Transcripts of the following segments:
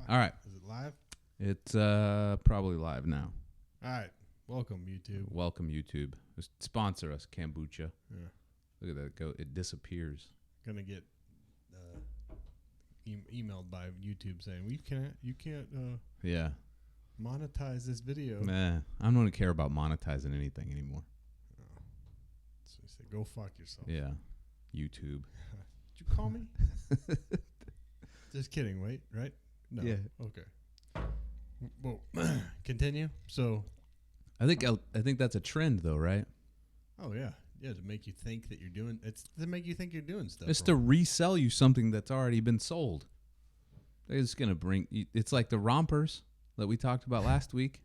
All right. Is it live? It's probably live now. All right. Welcome, YouTube. Welcome, YouTube. Sponsor us, kombucha. Yeah. Look at that go. It disappears. Gonna get emailed by YouTube saying you can't Yeah. monetize this video. Nah, I don't care about monetizing anything anymore. Oh. So he said, go fuck yourself. Yeah. YouTube. Did you call me? Just kidding. Wait. Right? No. Yeah. Okay. Well, continue. So. I think that's a trend, though, right? Oh yeah. Yeah, to make you think that you're doing. It's to make you think you're doing stuff. It's to resell you something that's already been sold. It's gonna bring. It's like the rompers that we talked about last week.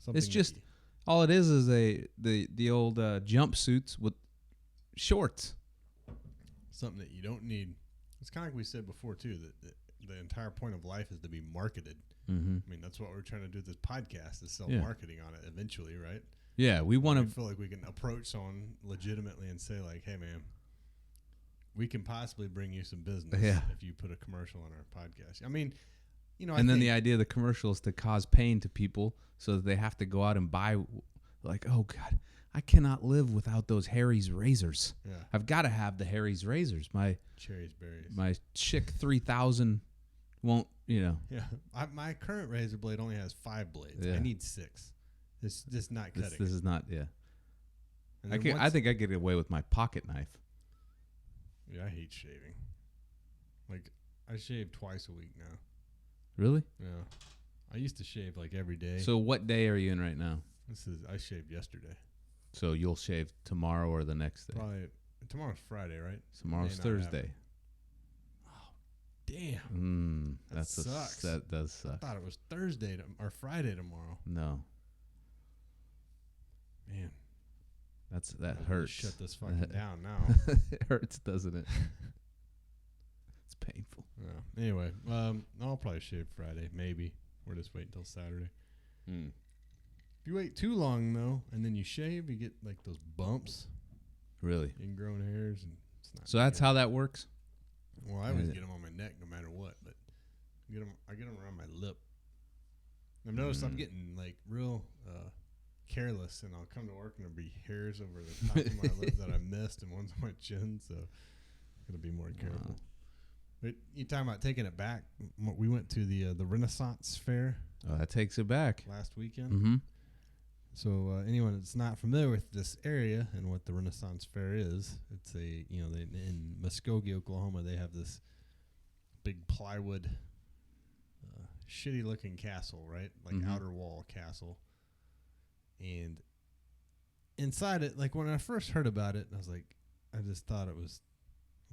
It's just all it is the old jumpsuits with shorts. Something that you don't need. It's kind of like we said before too. That the entire point of life is to be marketed. Mm-hmm. I mean, that's what we're trying to do with this podcast is sell marketing on it eventually, right? Yeah, we want to feel like we can approach someone legitimately and say like, "Hey, man, we can possibly bring you some business if you put a commercial on our podcast." I mean, you know, and then the idea of the commercial is to cause pain to people so that they have to go out and buy, like, oh God, I cannot live without those Harry's razors. Yeah, I've got to have the Harry's razors. My cherries, berries. My Chick 3000 won't, Yeah, my current razor blade only has 5 blades. Yeah. I need 6. It's just not cutting. This is not. Yeah, And I think I get away with my pocket knife. Yeah, I hate shaving. Like, I shave twice a week now. Really? Yeah. I used to shave like every day. So what day are you in right now? I shaved yesterday. So you'll shave tomorrow or the next day? Probably tomorrow's Friday, right? Tomorrow's Thursday. Oh, damn. That sucks. That does suck. I thought it was Thursday or Friday tomorrow. No. Man. That hurts. Shut this fucking down now. It hurts, doesn't it? It's painful. Yeah. Anyway, I'll probably shave Friday, maybe. Or just wait until Saturday. If you wait too long though, and then you shave, you get like those bumps. Really? Ingrown hairs, and it's not. So that's how that works. Well, I always get them on my neck, no matter what. But I get them around my lip. I've noticed I'm getting like real careless, and I'll come to work and there'll be hairs over the top of my lip that I missed, and one's on my chin. So gotta be more careful. Wow. But you talking about taking it back? We went to the Renaissance Fair. Oh, that takes it back. Last weekend. Mm-hmm. So anyone that's not familiar with this area and what the Renaissance Fair is, it's in Muskogee, Oklahoma, they have this big plywood, shitty looking castle, right? Like outer wall castle. And inside it, like when I first heard about it, I just thought it was,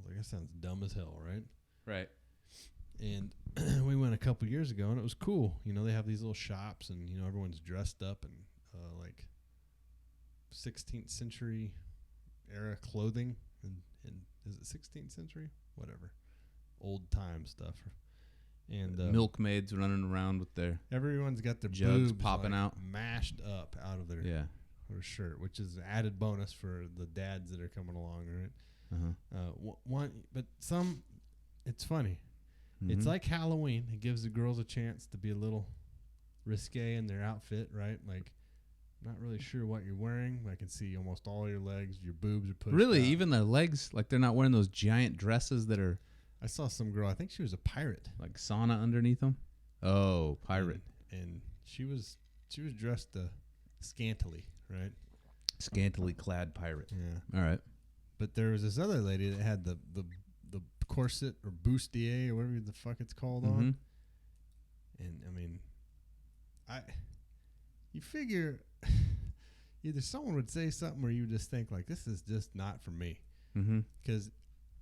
that sounds dumb as hell, right? Right. And we went a couple years ago, and it was cool. You know, they have these little shops, and everyone's dressed up and like 16th century era clothing, and is it 16th century? Whatever, old time stuff. And milkmaids running around with their everyone's got their jugs boobs popping out, mashed up out of their shirt, which is an added bonus for the dads that are coming along, right? But it's funny. It's like Halloween. It gives the girls a chance to be a little risque in their outfit, right? Like, not really sure what you're wearing. I can see almost all your legs. Your boobs are pushed Really? out. Even their legs? Like, they're not wearing those giant dresses that are... I saw some girl. I think she was a pirate. Like sauna underneath them? Oh, pirate. And she was dressed scantily, right? Scantily clad pirate. Yeah. All right. But there was this other lady that had the corset or bustier or whatever the fuck it's called on. And I mean, you figure either someone would say something or you would just think like, this is just not for me. Because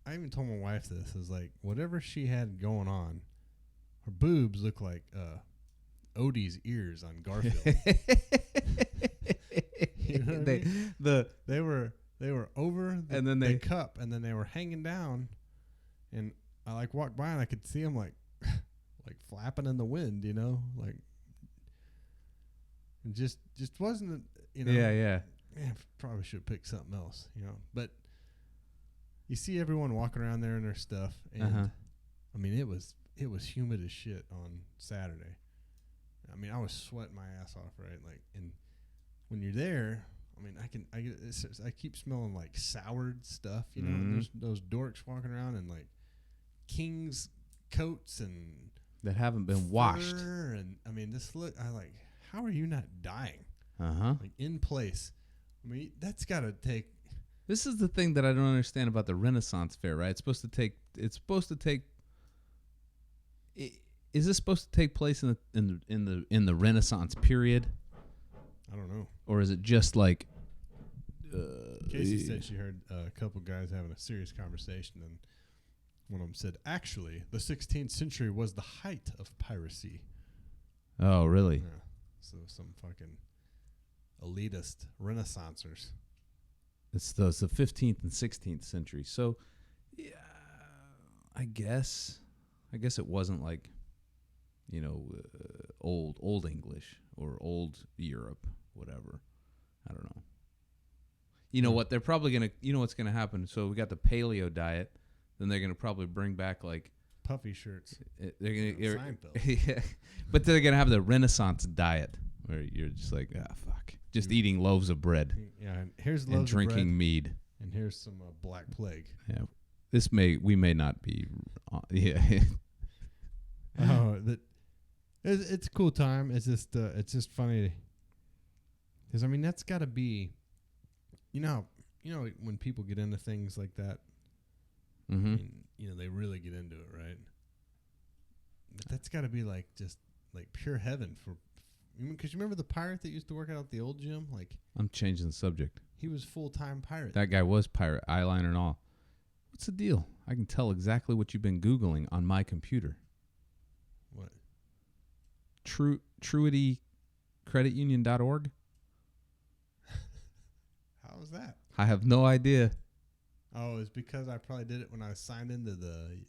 I even told my wife this. I was like, whatever she had going on, her boobs look like Odie's ears on Garfield. You know what I mean? They were over the cup, and then they were hanging down, and I walked by and I could see them like flapping in the wind, like it just wasn't, Yeah. Man, probably should pick something else, but you see everyone walking around there in their stuff, and I mean, it was it was humid as shit on Saturday. I mean, I was sweating my ass off, right? Like, and when you're there, I mean, I keep smelling like soured stuff, you know. And there's those dorks walking around in like King's coats and that haven't been washed. And I mean, how are you not dying? Like in place. I mean, that's got to take. This is the thing that I don't understand about the Renaissance Fair, right? It's supposed to take. Is this supposed to take place in the Renaissance period? I don't know. Or is it just like? Casey said she heard a couple guys having a serious conversation, and one of them said, "Actually, the 16th century was the height of piracy." Oh, really? Yeah. So some fucking elitist Renaissancers. It's the 15th and 16th century. So, yeah, I guess it wasn't like, you know, old English or old Europe, whatever. I don't know. You know what? They're probably going to, you know what's going to happen? So we got the paleo diet. Then they're going to probably bring back like puffy shirts. They're going to, Seinfeld. Yeah, but they're going to have the Renaissance diet where you're just like, fuck. Just eating loaves of bread. Yeah, and here's loaves and of drinking bread, mead. and here's some Black Plague. Yeah, we may not be. Yeah. Oh, it's a cool time. It's just funny. Because I mean, that's got to be, you know, when people get into things like that. I mean, you know, they really get into it, right? But that's got to be like just like pure heaven for. Because you remember the pirate that used to work out at the old gym? Like, I'm changing the subject. He was full-time pirate. That guy was pirate, eyeliner and all. What's the deal? I can tell exactly what you've been Googling on my computer. What? TruityCreditUnion.org. How was that? I have no idea. Oh, it's because I probably did it when I was signed into the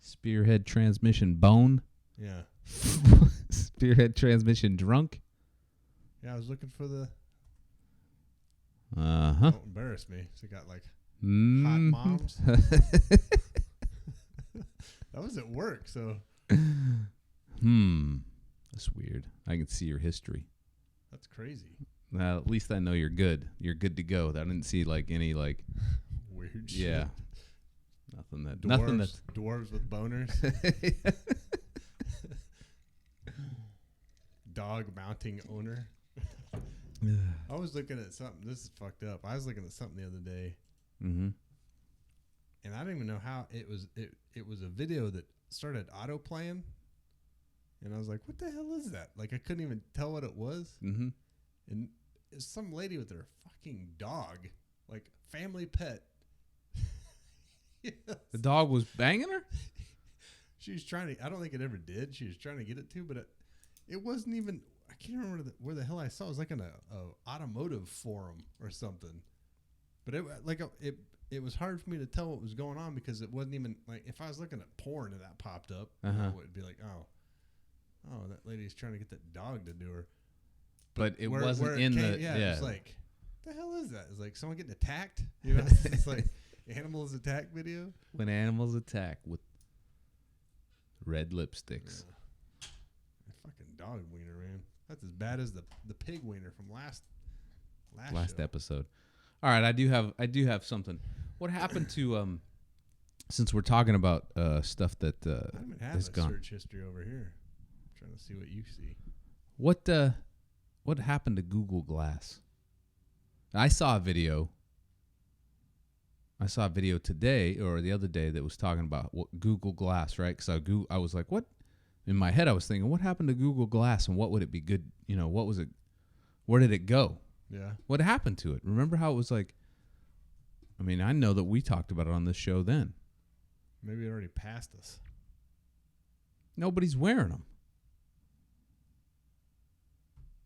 Spearhead transmission bone. Yeah. Spearhead transmission drunk. Yeah, I was looking for the. Don't embarrass me. So got like hot moms. That was at work, so. That's weird. I can see your history. That's crazy. At least I know you're good. You're good to go. I didn't see like any like weird shit. Yeah. Nothing that dwarves with boners. Dog mounting owner. I was looking at something. This is fucked up. I was looking at something the other day, and I don't even know how it was. It was a video that started auto playing, and I was like, "What the hell is that?" Like I couldn't even tell what it was. And it's some lady with her fucking dog, like family pet. Yes. The dog was banging her? She was trying to. I don't think it ever did. She was trying to get it to, but it wasn't even. I can't remember where the hell I saw it. It was like in a automotive forum or something. But it was hard for me to tell what was going on because it wasn't even like if I was looking at porn and that popped up, it would be like, oh, that lady's trying to get that dog to do her. But it wasn't in the. Yeah, it was like, what the hell is that? It's like someone getting attacked. You know, it's like animals attack video. When animals attack with red lipsticks. Yeah. Fucking dog wiener, man. That's as bad as the pig wiener from last episode. All right, I do have something. What happened to since we're talking about stuff that I don't even have a search history over here. I'm trying to see what you see. What happened to Google Glass? I saw a video today or the other day that was talking about what Google Glass, right? Because I was like, what? In my head, I was thinking, what happened to Google Glass and what would it be good? You know, what was it? Where did it go? Yeah. What happened to it? Remember how it was like, I mean, I know that we talked about it on this show then. Maybe it already passed us. Nobody's wearing them.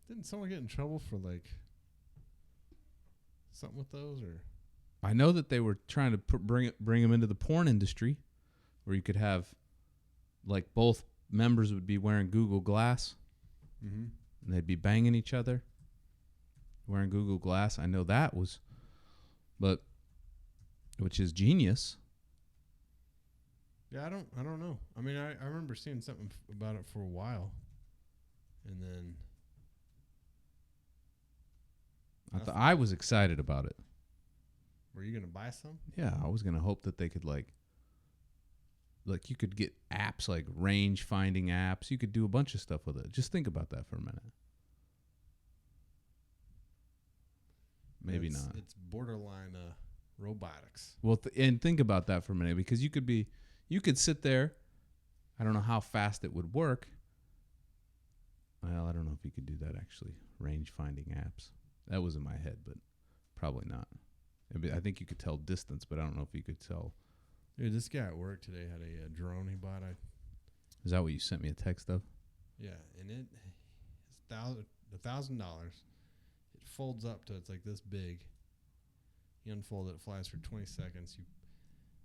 Didn't someone get in trouble for like something with those or? I know that they were trying to bring them into the porn industry where you could have like both members would be wearing Google Glass and they'd be banging each other wearing Google Glass. I know that was, but which is genius. Yeah, I don't know. I mean, I remember seeing something about it for a while, and then I was excited about it. Were you gonna buy some? Yeah, I was gonna hope that they could like you could get apps like range finding apps. You could do a bunch of stuff with it. Just think about that for a minute. Maybe not. It's borderline robotics. Well, and think about that for a minute, because you could sit there. I don't know how fast it would work. Well, I don't know if you could do that actually. Range finding apps. That was in my head, but probably not. I think you could tell distance, but I don't know if you could tell. Dude, this guy at work today had a drone he bought. Is that what you sent me a text of? Yeah, and it's $1,000. It folds up to, it's like this big. You unfold it, it flies for 20 seconds.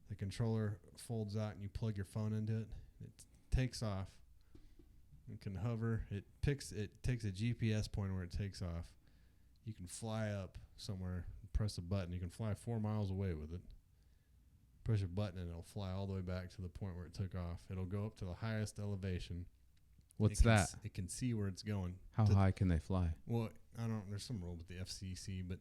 The controller folds out and you plug your phone into it. It takes off. You can hover. It takes a GPS point where it takes off. You can fly up somewhere, press a button. You can fly 4 miles away with it. Push a button and it'll fly all the way back to the point where it took off. It'll go up to the highest elevation. What's that? It can see where it's going. How high can they fly? Well, I don't. There's some rule with the FCC, but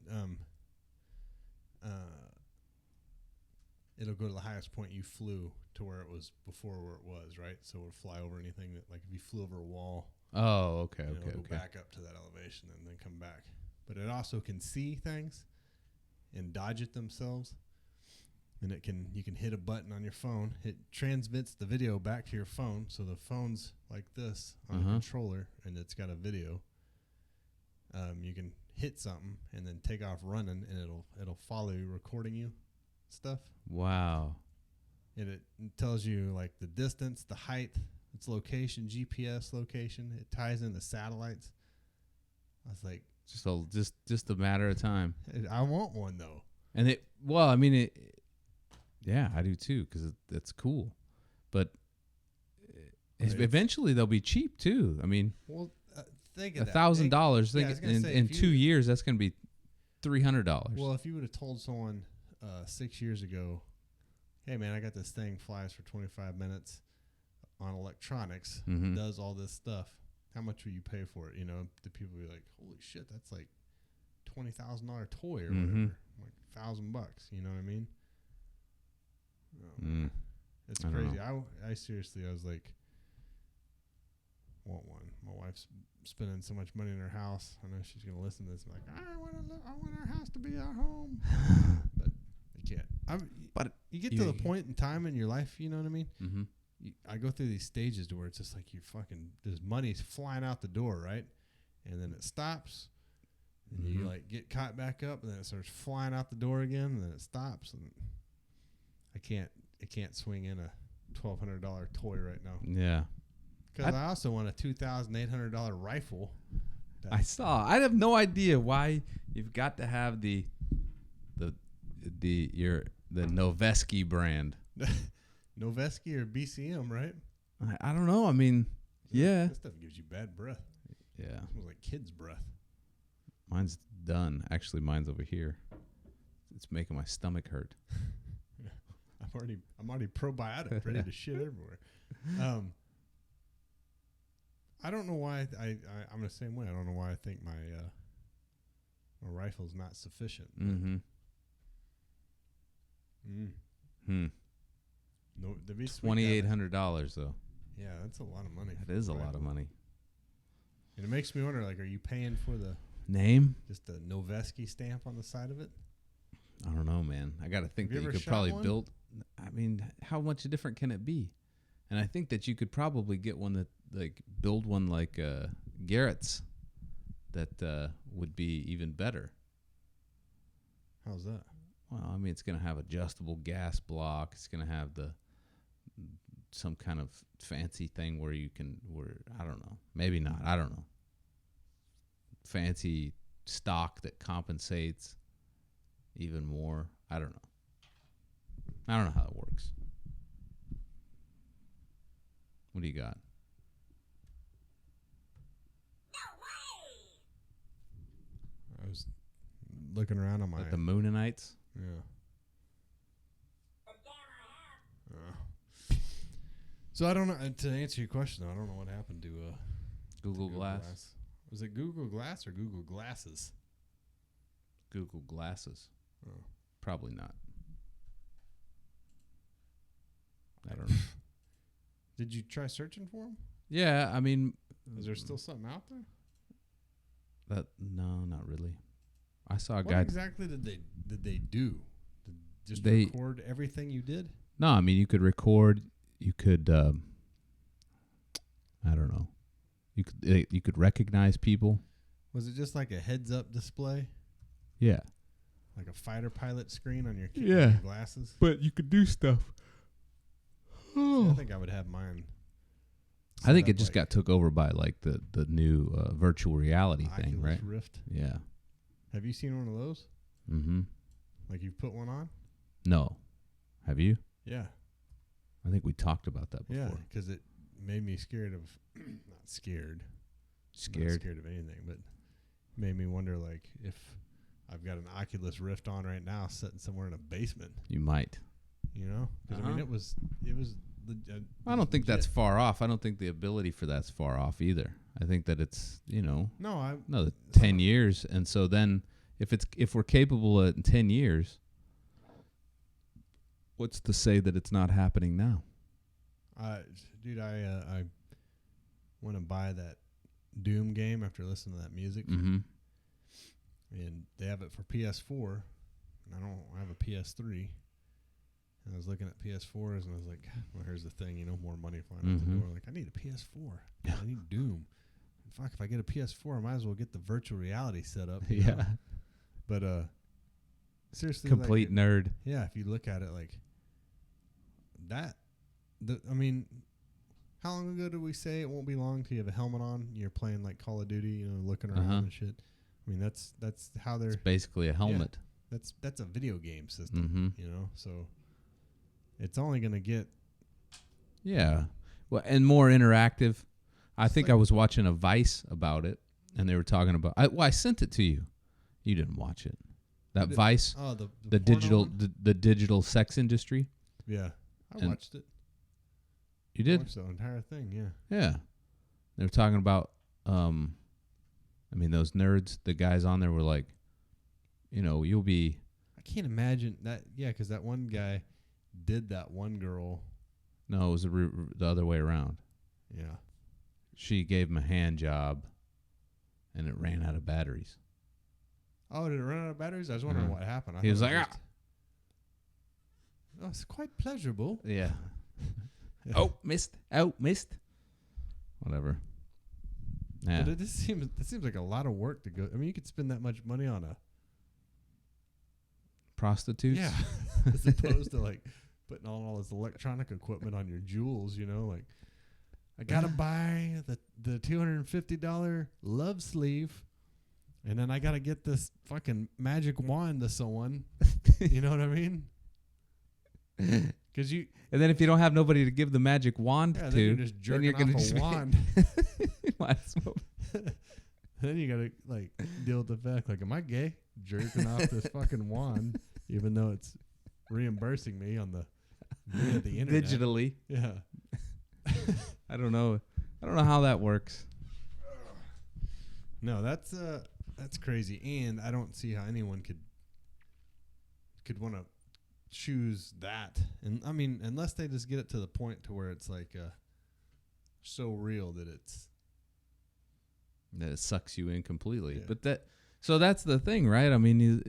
it'll go to the highest point you flew to where it was before where it was, right? So it'll fly over anything that, like if you flew over a wall. Oh, okay, It'll go back up to that elevation and then come back. But it also can see things and dodge it themselves. And you can hit a button on your phone. It transmits the video back to your phone. So the phone's like this on the controller, and it's got a video. You can hit something and then take off running, and it'll follow you, recording you, stuff. Wow. And it tells you like the distance, the height, its location, GPS location. It ties in the satellites. I was like, just a matter of time. I want one though. And yeah, I do too, because that's cool. But eventually they'll be cheap too. I mean, well, think of $1,000. In 2 years, that's going to be $300. Well, if you would have told someone 6 years ago, hey man, I got this thing, flies for 25 minutes on electronics, does all this stuff, how much will you pay for it? You know, the people would be like, holy shit, that's like $20,000 toy or whatever, like $1,000. You know what I mean? It's crazy. I seriously, I was like, want one. My wife's spending so much money in her house. I know she's gonna listen to this. I'm like, I want our house to be our home, but you can't. But you get to the point in time in your life, you know what I mean? Mm-hmm. I go through these stages to where it's just like there's money's flying out the door, right? And then it stops, and you like get caught back up, and then it starts flying out the door again, and then it stops, and I can't swing in a $1,200 toy right now. Yeah. Because I also want a $2,800 rifle. I have no idea why you've got to have the Noveski brand. Noveski or BCM, right? I don't know. I mean, yeah. That stuff gives you bad breath. Yeah. It smells like kids' breath. Mine's done. Actually, mine's over here. It's making my stomach hurt. I'm already probiotic, ready to shit everywhere. I don't know why I'm the same way. I don't know why I think my rifle's not sufficient. Mm-hmm. No, $2,800 though. Yeah, that's a lot of money. That is a lot of money. And it makes me wonder, like, are you paying for the name? Just the Noveski stamp on the side of it? I don't know, man. I got to think that you could probably build. I mean, how much different can it be? And I think that you could probably get one that, like, build one like Garrett's that would be even better. How's that? Well, I mean, it's going to have adjustable gas block. It's going to have some kind of fancy thing where I don't know. Maybe not. I don't know. Fancy stock that compensates even more. I don't know. I don't know how it works. What do you got? I was looking around on the Moonanites? Yeah. So I don't know. To answer your question, though, I don't know what happened to Google Glass. Was it Google Glass or Google Glasses? Google Glasses. Oh. Probably not. I don't know. Did you try searching for them? Yeah, I mean, is there still something out there? No, not really. I saw a what guy. What exactly did they do? Did they record everything you did? No, I mean you could record. You could. I don't know. You could recognize people. Was it just like a heads-up display? Yeah. Like a fighter pilot screen on your glasses? But you could do stuff. See, I think I would have mine. I think it just got took over by like the new virtual reality Oculus thing, right? Rift. Yeah. Have you seen one of those? Mm-hmm. Like you've put one on? No. Have you? Yeah. I think we talked about that before. Yeah, because it made me scared of, not scared. Scared? Not scared of anything, but made me wonder like if I've got an Oculus Rift on right now sitting somewhere in a basement. You might. You know? Because I mean, it was. I don't think that's far off. I don't think the ability for that's far off either. I think that it's, another 10 years. And so then if we're capable in 10 years, what's to say that it's not happening now? Dude, I want to buy that Doom game after listening to that music. Mm-hmm. And they have it for PS4. And I don't have a PS3. And I was looking at PS4s and I was like, well, here's the thing, more money flying out the door. Like, I need a PS4. Yeah. I need Doom. And fuck, if I get a PS4, I might as well get the virtual reality set up. Yeah. know? But seriously. Complete nerd. Yeah, if you look at it like that, how long ago did we say it won't be long till you have a helmet on? You're playing like Call of Duty, looking around and shit. I mean, that's how they're. It's basically a helmet. Yeah, that's a video game system, so it's only going to get. Yeah. Well, and more interactive. I think I was watching a Vice about it, and they were talking about. I sent it to you. You didn't watch it. That Vice. Oh, the digital the digital sex industry. Yeah, I watched it. You did? I watched the entire thing. Yeah. Yeah. They were talking about. Those nerds. The guys on there were like, you'll be. I can't imagine that. Yeah, because that one guy did that one girl. No, it was the other way around. Yeah. She gave him a hand job, and it ran out of batteries. Oh, did it run out of batteries? I was wondering what happened. He was like, Oh, it's quite pleasurable. Yeah. Oh, missed. Whatever. Yeah. But it seems like a lot of work to go. I mean, you could spend that much money on a prostitutes. Yeah. As opposed to like putting all this electronic equipment on your jewels, like I gotta buy the $250 love sleeve, and then I gotta get this fucking magic wand to someone. You know what I mean? Because and then if you don't have nobody to give the magic wand to, then you're just jerking off a wand. Might as well. Then you gotta like deal with the fact, like, am I gay? Jerking off this fucking wand, even though it's reimbursing me via the internet digitally. Yeah. I don't know how that works. No, that's crazy, and I don't see how anyone could want to choose that. And I mean, unless they just get it to the point to where it's like so real that it sucks you in completely. Yeah. But so that's the thing, right? I mean, you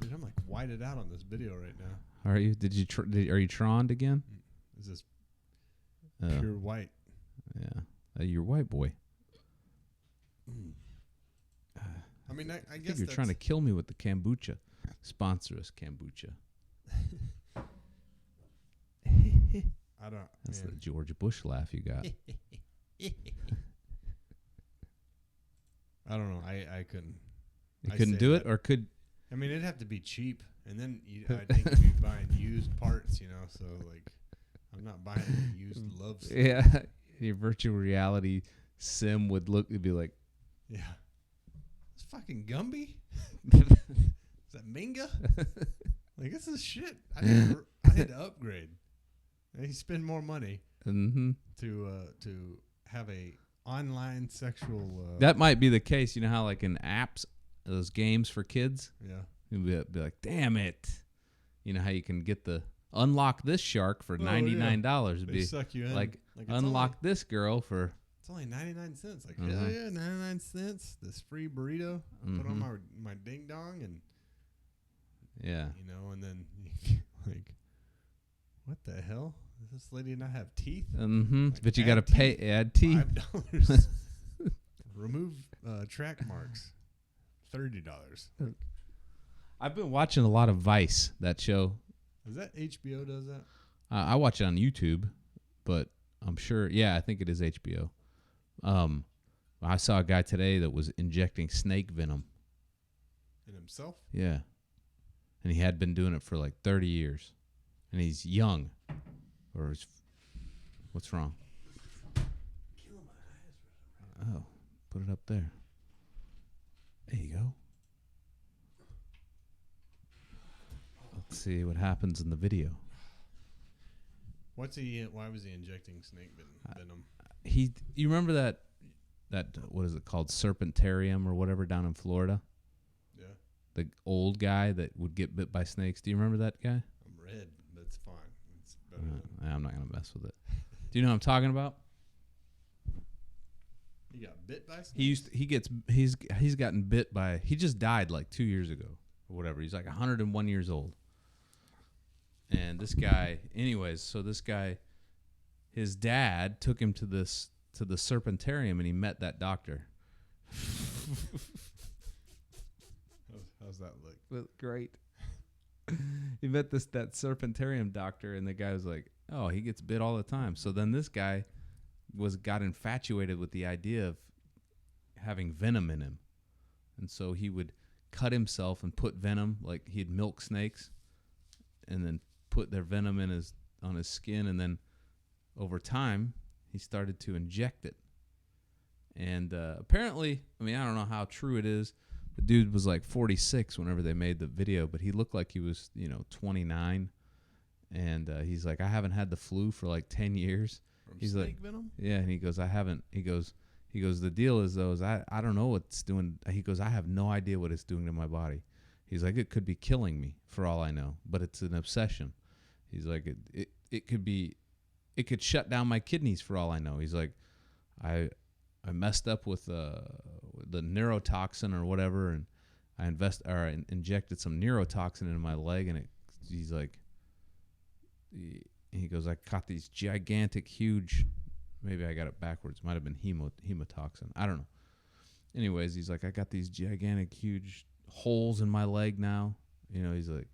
dude, I'm like whited out on this video right now. Are you? Are you Troned again? Is this pure white? Yeah, you're white boy. I mean, I think guess you're trying to kill me with the kombucha. Sponsor us, kombucha. I don't. That's the George Bush laugh you got. I don't know. I couldn't. You couldn't do it, or could? I mean, it'd have to be cheap, and then I think you'd be buying used parts, So like, I'm not buying used love. Yeah, your virtual reality sim would be like. Yeah. It's fucking Gumby. Is that Minga? Like, this is shit. I need to upgrade. They spend more money to have a online sexual. That might be the case. You know how like in apps, those games for kids. Yeah. You'd be like, damn it. You know how you can get the unlock this shark for $99. They suck you in. Like unlock this girl for. It's only 99 cents. Like, hell yeah, 99 cents. This free burrito. Put on my ding dong and. Yeah. You know, and then like, what the hell? Does this lady not have teeth? Like, but you got to add teeth. $5. Remove track marks. $30. I've been watching a lot of Vice, that show. Is that HBO does that? I watch it on YouTube, but I'm sure. Yeah, I think it is HBO. I saw a guy today that was injecting snake venom. In himself? Yeah. And he had been doing it for like 30 years. And he's young. What's wrong? Oh, put it up there. There you go. Let's see what happens in the video. Why was he injecting snake venom? You remember that what is it called, Serpentarium or whatever down in Florida? Yeah. The old guy that would get bit by snakes. Do you remember that guy? I'm red. That's fine. It's better I'm not gonna mess with it. Do you know what I'm talking about? He got bit by snakes? He's gotten bit by. He just died like 2 years ago or whatever. He's like 101 years old. And this guy, anyways, so this guy, his dad took him to the Serpentarium, and he met that doctor. How's that look? Look great. He met that Serpentarium doctor, and the guy was like, "Oh, he gets bit all the time." So then this guy got infatuated with the idea of having venom in him, and so he would cut himself and put venom, like he'd milk snakes, and then put their venom on his skin, and then over time he started to inject it. And apparently, I mean, I don't know how true it is. The dude was like 46 whenever they made the video, but he looked like he was, 29. And he's like, I haven't had the flu for like 10 years. From he's snake like, venom? Yeah, and he goes, I haven't. He goes, the deal is though, I don't know what's doing. He goes, I have no idea what it's doing to my body. He's like, it could be killing me for all I know, but it's an obsession. He's like, it could shut down my kidneys for all I know. He's like, I messed up with the neurotoxin or whatever, and I injected some neurotoxin into my leg, and he's like, he goes, I caught these gigantic, huge, maybe I got it backwards, might have been hemotoxin, I don't know. Anyways, he's like, I got these gigantic, huge holes in my leg now. He's like,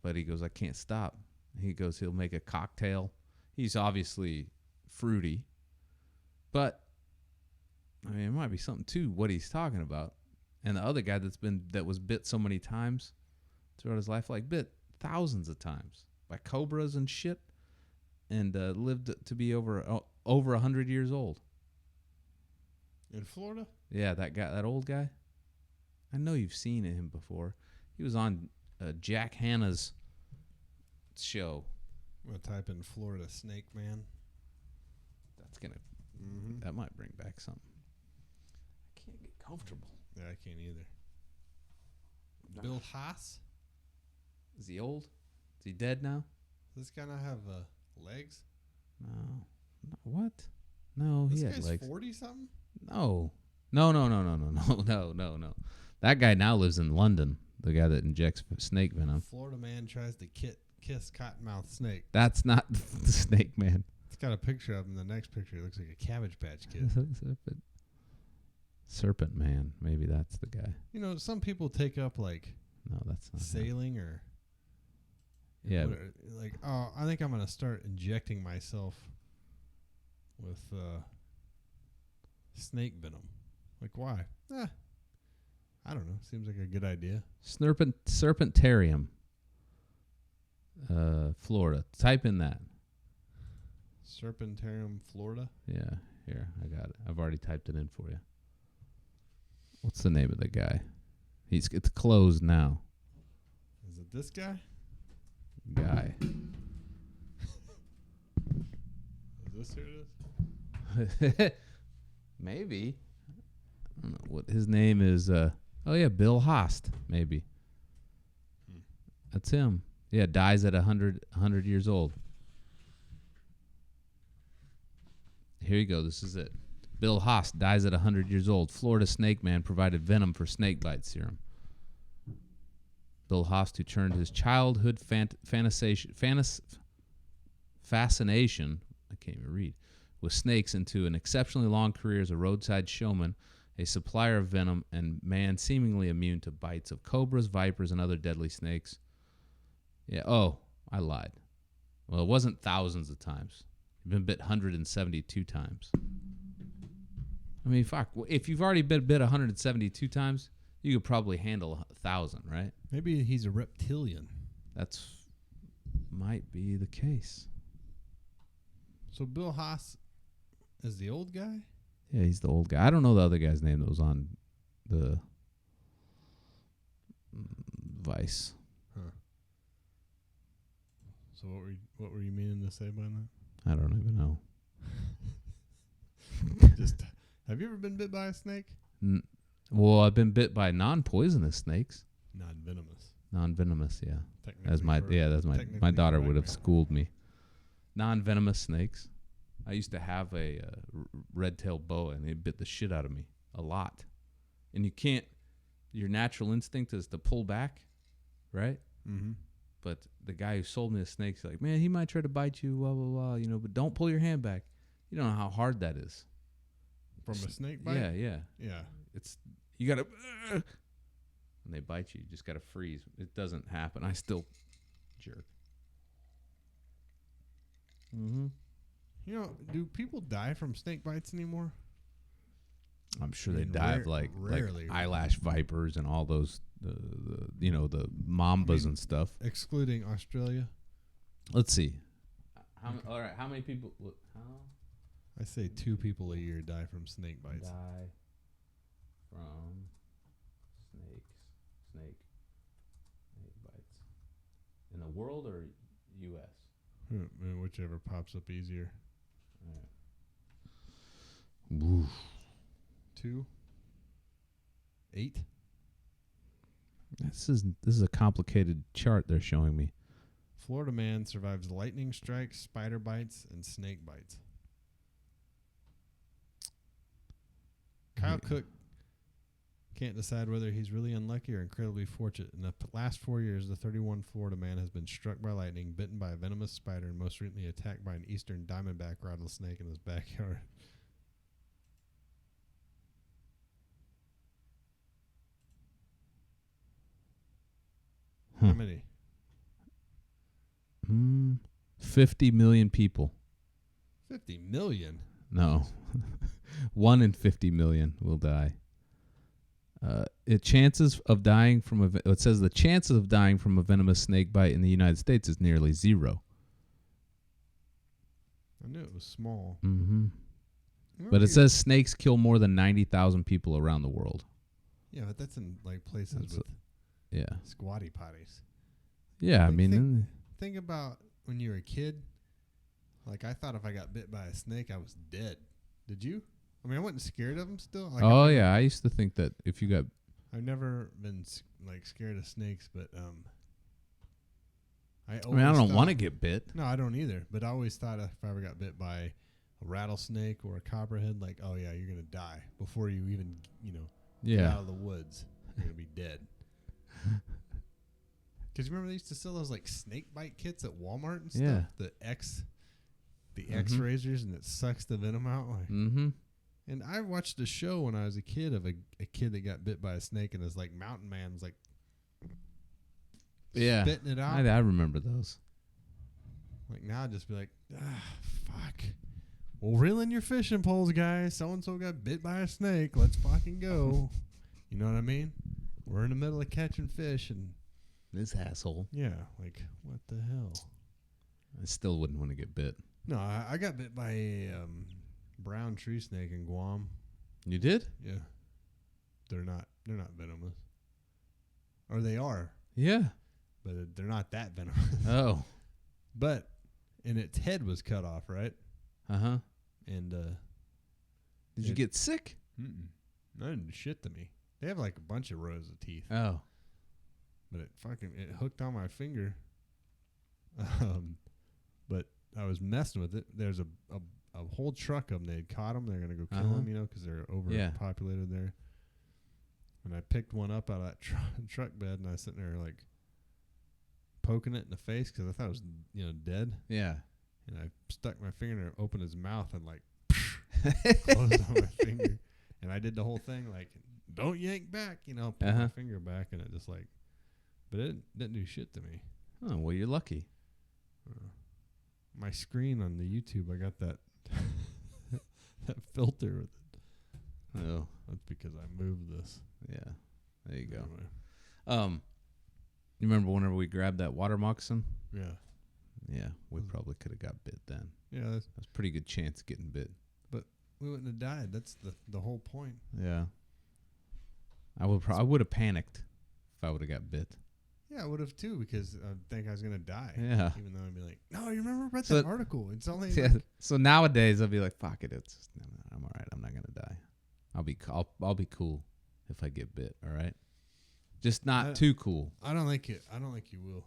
but he goes, I can't stop. He goes, he'll make a cocktail. He's obviously fruity, but I mean, it might be something to what he's talking about. And the other guy that was bit so many times throughout his life, like bit thousands of times by cobras and shit, and lived to be over 100 years old. In Florida? Yeah, that old guy. I know you've seen him before. He was on Jack Hanna's show. I'm going to type in Florida Snake Man. That might bring back something. I can't get comfortable. Yeah, I can't either. Bill Haas? Is he old? Is he dead now? Does this guy not have legs? No. What? No, he had legs. This guy's 40-something? No. No. That guy now lives in London. The guy that injects snake venom. Florida man tries to kiss cottonmouth snake. That's not the snake man. It's got a picture of him. The next picture looks like a Cabbage Patch Kid. Serpent man. Maybe that's the guy. Some people take up like that's not sailing him. Or yeah, like I think I'm gonna start injecting myself with snake venom. Like why? I don't know. Seems like a good idea. Serpentarium. Florida. Type in that. Serpentarium, Florida? Yeah, here, I got it. I've already typed it in for you. What's the name of the guy? It's closed now. Is it this guy? Guy. this who it is? Maybe. I don't know what his name is. Oh yeah, Bill Haast. Maybe. That's him. Yeah, dies at 100 years old. Here you go. This is it. Bill Haast dies at 100 years old. Florida snake man provided venom for snake bite serum. Bill Haast, who turned his childhood fascination, I can't even read, with snakes into an exceptionally long career as a roadside showman, a supplier of venom, and man seemingly immune to bites of cobras, vipers, and other deadly snakes. Yeah. Oh, I lied. Well, it wasn't thousands of times. You've been bit 172 times. I mean, fuck. If you've already been bit 172 times, you could probably handle 1,000, right? Maybe he's a reptilian. That's might be the case. So Bill Haas is the old guy? Yeah, he's the old guy. I don't know the other guy's name that was on the Vice. Huh. So what were you meaning to say by that? I don't even know. Just have you ever been bit by a snake? Well, I've been bit by non-poisonous snakes. Non-venomous. Non-venomous, yeah. That's my daughter would have schooled me. Non-venomous snakes. I used to have a red-tailed boa, and it bit the shit out of me a lot. And you can't. Your natural instinct is to pull back, right? Mm-hmm. But the guy who sold me the snakes, like, man, he might try to bite you, blah blah blah, but don't pull your hand back. You don't know how hard that is. From a snake bite? Yeah. It's you gotta, and they bite you. You just gotta freeze. It doesn't happen. I still jerk. Mm-hmm. Do people die from snake bites anymore? I'm sure they die of like eyelash vipers and all those the mambas and stuff. Excluding Australia. Let's see. All right, how many people? I say 2 people a year die from snake bites. Die from snake bites in the world or U.S. Whichever pops up easier. All right. 2. 8. This is a complicated chart they're showing me. Florida man survives lightning strikes, spider bites, and snake bites. Kyle Cook can't decide whether he's really unlucky or incredibly fortunate. In the last 4 years, the 31 Florida man has been struck by lightning, bitten by a venomous spider, and most recently attacked by an eastern diamondback rattlesnake in his backyard. How many? 50 million people. 50 million? No. 1 in 50 million will die. It says the chances of dying from a venomous snake bite in the United States is nearly 0. I knew it was small. Mm-hmm. But it says snakes kill more than 90,000 people around the world. Yeah, but that's in like places with squatty potties. Yeah, I mean, think about when you were a kid. Like, I thought if I got bit by a snake, I was dead. Did you? I mean, I wasn't scared of them still. Like, I used to think that if you got... I've never been, like, scared of snakes, but I don't want to get bit. No, I don't either. But I always thought if I ever got bit by a rattlesnake or a copperhead, like, oh, yeah, you're going to die before you even, get out of the woods. You're going to be dead. Because you remember they used to sell those, like, snake bite kits at Walmart and stuff? Yeah. The X-razors, and it sucks the venom out. Like, And I watched a show when I was a kid of a kid that got bit by a snake, and his, like, mountain man was, like, spitting it out. I remember those. Like, now I'd just be like, fuck. Well, reel in your fishing poles, guys. So-and-so got bit by a snake. Let's fucking go. You know what I mean? We're in the middle of catching fish, and... This asshole. Yeah, like, what the hell? I still wouldn't want to get bit. No, I got bit by a brown tree snake in Guam. You did? Yeah. They're not venomous. Or they are. Yeah. But they're not that venomous. Oh. And its head was cut off, right? Uh-huh. And did you get sick? I didn't do shit to me. They have like a bunch of rows of teeth. Oh. But it hooked on my finger. But I was messing with it. There's a whole truck of them. They had caught them. They're going to go kill them, because they're overpopulated there. And I picked one up out of that truck bed, and I was sitting there like poking it in the face because I thought it was, dead. Yeah. And I stuck my finger in there, opened his mouth, and like closed on my finger. And I did the whole thing like, don't yank back, pull my finger back, and it just like, but it didn't do shit to me. Oh, well, you're lucky. My screen on the YouTube, I got that that filter with it. Oh, that's because I moved this. Yeah, there you go. Anyway. You remember whenever we grabbed that water moccasin? Yeah. Yeah, we probably could have got bit then. Yeah, that's a pretty good chance of getting bit. But we wouldn't have died. That's the whole point. Yeah. I would have panicked if I would have got bit. Yeah, I would have too, because I think I was gonna die. Yeah. Even though I'd be like, no, you remember about that article? It's only. Yeah. Like so nowadays I'll be like, fuck it. It's just, I'm all right. I'm not gonna die. I'll be cool if I get bit. All right. Just not too cool. I don't think it. I don't think you will.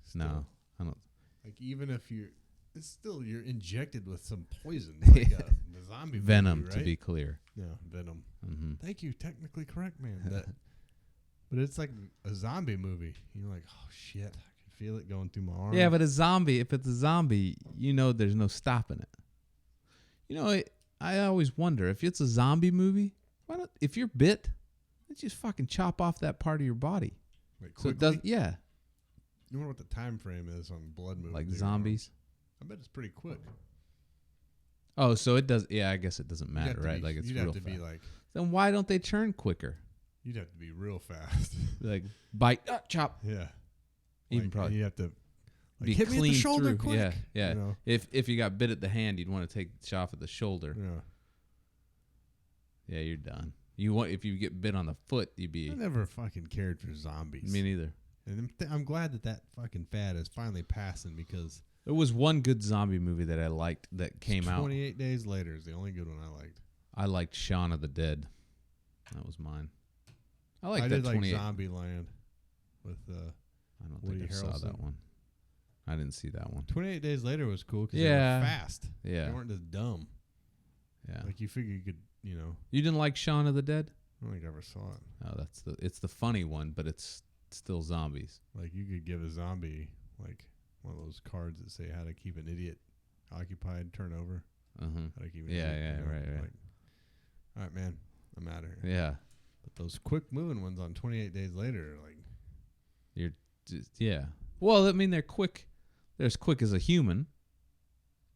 Still. No, I don't. Like even if you're injected with some poison, like the zombie venom, movie, right? To be clear. Yeah, venom. Mm-hmm. Thank you, technically correct, man. But it's like a zombie movie. You're like, oh shit, I can feel it going through my arm. Yeah, but if it's a zombie, there's no stopping it. I always wonder if it's a zombie movie. Why not? If you're bit, let's just fucking chop off that part of your body. Wait, so it does. Yeah. You wonder what the time frame is on blood movies? Like zombies. I bet it's pretty quick. Oh, so it does. Yeah, I guess it doesn't matter, right? Like it's real fast. You'd have to be like. Then why don't they turn quicker? You'd have to be real fast. Like bite, chop. Yeah. Even probably. You have to be hit clean me at the shoulder through. quick. Yeah. If you got bit at the hand, you'd want to take the off at the shoulder. Yeah. Yeah, you're done. If you get bit on the foot, you'd be. I never fucking cared for zombies. Me neither. And I'm glad that fucking fad is finally passing, because there was one good zombie movie that I liked that came out. 28 Days Later is the only good one I liked. I liked Shaun of the Dead. That was mine. I did like Zombieland with I don't Woody think I Harrelson. saw that one. I didn't see that one. 28 Days Later was cool because they were fast. Yeah. They weren't just dumb. Yeah. Like you figure you could, You didn't like Shaun of the Dead? I don't think I ever saw it. Oh, it's the funny one, but it's still zombies. Like you could give a zombie like one of those cards that say how to keep an idiot occupied, turn over. Uh-huh. How to keep an idiot, idiot, right. Like, all right, man, I'm out of here. Yeah. But those quick moving ones on 28 Days Later are like. You're just, yeah. Well, I mean, they're quick. They're as quick as a human.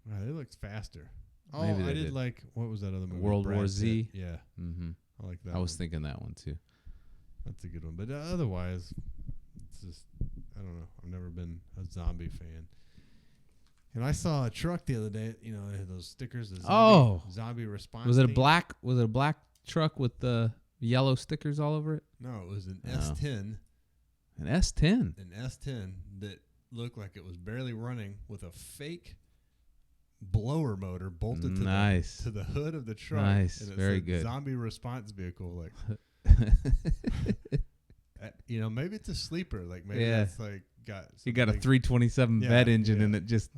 Wow, they looked faster. Oh, Maybe I did like, what was that other movie? World War Z. Yeah. Mm-hmm. I like that. I was thinking that one too. That's a good one. But otherwise, it's just, I don't know. I've never been a zombie fan. And I saw a truck the other day, they had those stickers. Zombie response. Was it a black truck with the yellow stickers all over it? No, it was an S10. An S10? An S10 that looked like it was barely running with a fake blower motor bolted to the hood of the truck. Nice, and it very said good. Zombie response vehicle, like. Maybe it's a sleeper. Like maybe it's like you got a 327 vet engine and it just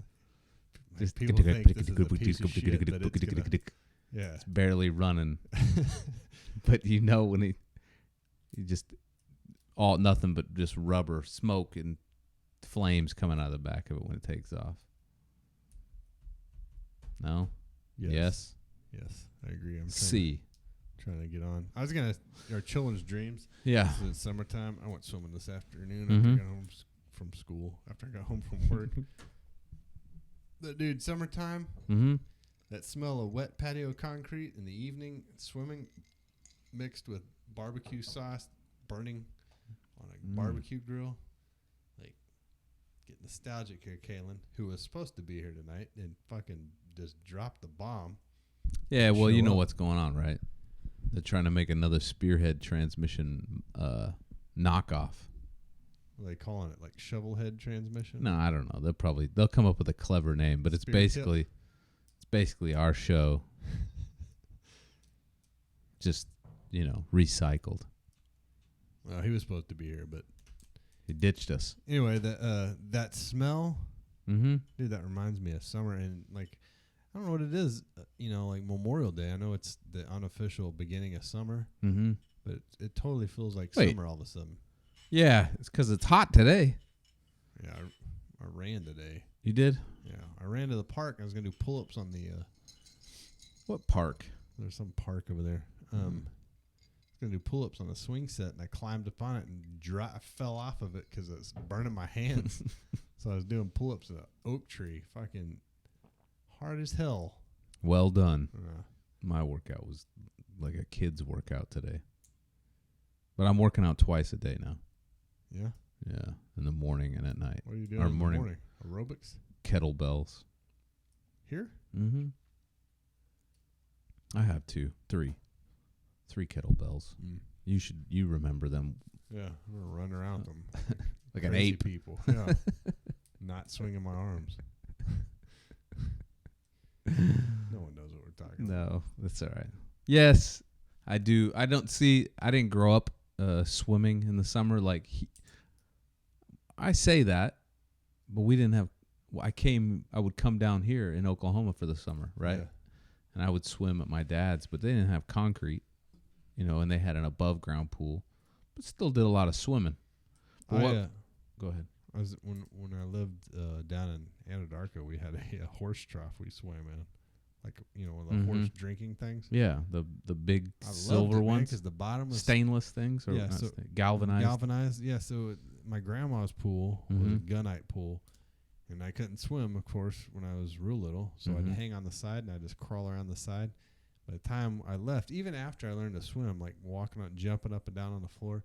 people think this is a piece of shit, but it's barely running. But when he just all nothing but just rubber smoke and flames coming out of the back of it when it takes off. No? Yes, I agree. I'm trying to get on. I was our Chilrens Dreams. Yeah. It's summertime. I went swimming this afternoon after I got home from school. After I got home from work. Dude, summertime. Mm-hmm. That smell of wet patio concrete in the evening, swimming, mixed with barbecue sauce burning on a barbecue grill. Like, get nostalgic here, Kaylin, who was supposed to be here tonight and fucking just dropped the bomb. Yeah, well, you know what's going on, right? They're trying to make another Spearhead transmission knockoff. Are they calling it like shovel head transmission? No, I don't know. They'll come up with a clever name, but it's basically It's basically our show. Just, recycled. Well, he was supposed to be here, but he ditched us. Anyway, that smell, Mm-hmm. dude, that reminds me of summer. And, I don't know what it is, Memorial Day. I know it's the unofficial beginning of summer, but it totally feels like summer all of a sudden. Yeah, it's because it's hot today. Yeah, I ran today. You did? Yeah, I ran to the park. I was going to do pull-ups on the... What park? There's some park over there. I was going to do pull-ups on the swing set, and I climbed up on it and I fell off of it because it was burning my hands. So I was doing pull-ups at an oak tree. Fucking hard as hell. Well done. My workout was like a kid's workout today. But I'm working out twice a day now. Yeah? Yeah, in the morning and at night. What are you doing in the morning? Aerobics? Kettlebells. Here? Mm-hmm. I have three kettlebells. You remember them. Yeah, I'm going to run around them. Like an ape. People. Yeah. Not swinging my arms. No one knows what we're talking about. No, that's all right. Yes, I do. I didn't grow up swimming in the summer. I say that, but we didn't have, I would come down here in Oklahoma for the summer, right? Yeah. And I would swim at my dad's, but they didn't have concrete, and they had an above ground pool, but still did a lot of swimming. Go ahead. I was when I lived down in Anadarko, we had a horse trough we swam in, one of the horse drinking things. Yeah, the big silver ones, because the bottom was stainless things, or galvanized. Galvanized, yeah. So my grandma's pool was a gunite pool, and I couldn't swim, of course, when I was real little. So I'd hang on the side and I'd just crawl around the side. By the time I left, even after I learned to swim, walking out, jumping up and down on the floor.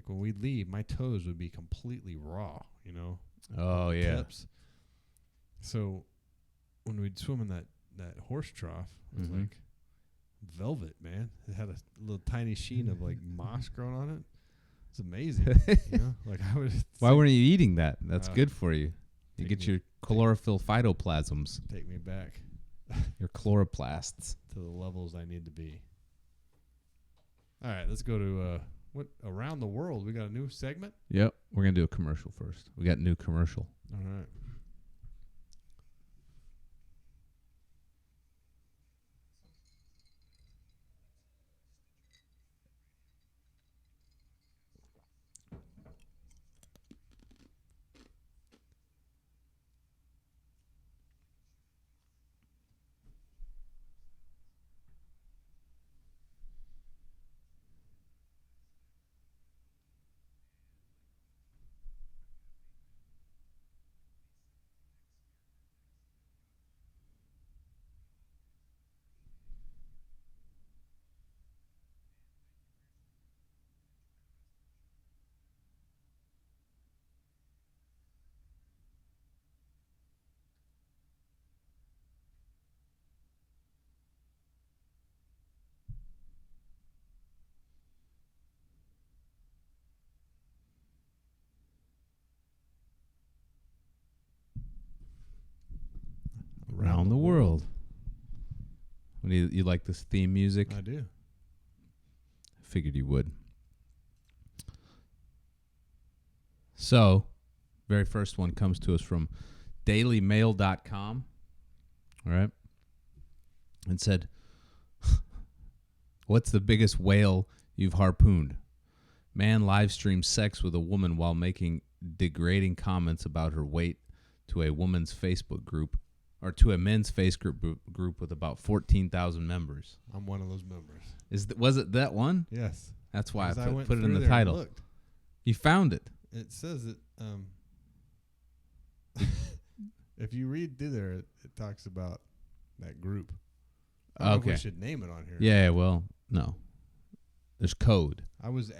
When we'd leave, my toes would be completely raw, Oh, yeah. Tips. So when we'd swim in that horse trough, it was like velvet, man. It had a little tiny sheen of moss growing on it. It's amazing. Why weren't you eating that? That's good for you. You get your chlorophyll phytoplasms. Take me back. Your chloroplasts. To the levels I need to be. All right, let's go to... Around the world? We got a new segment? Yep. We're going to do a commercial first. We got a new commercial. All right. Around the world. You like this theme music? I do. I figured you would. So, very first one comes to us from dailymail.com. All right. And said, what's the biggest whale you've harpooned? Man live streams sex with a woman while making degrading comments about her weight to a woman's Facebook group, or to a men's Facebook group with about 14,000 members. I'm one of those members. Was it that one? Yes. That's why I put it in the title. You found it. It says it. If you read through there, it talks about that group. I don't know if we should name it on here. Yeah, well, no. There's code. I was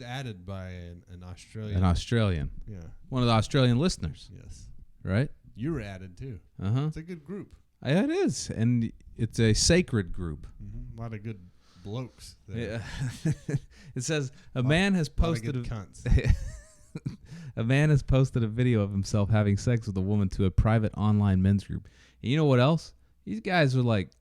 added by an Australian. An Australian. Yeah. One of the Australian listeners. Yes. Right? You were added too. Uh-huh. It's a good group. Yeah, it is. And it's a sacred group. Mm-hmm. A lot of good blokes there. Yeah. It says a man has posted a man has posted a video of himself having sex with a woman to a private online men's group. And you know what else? These guys are like,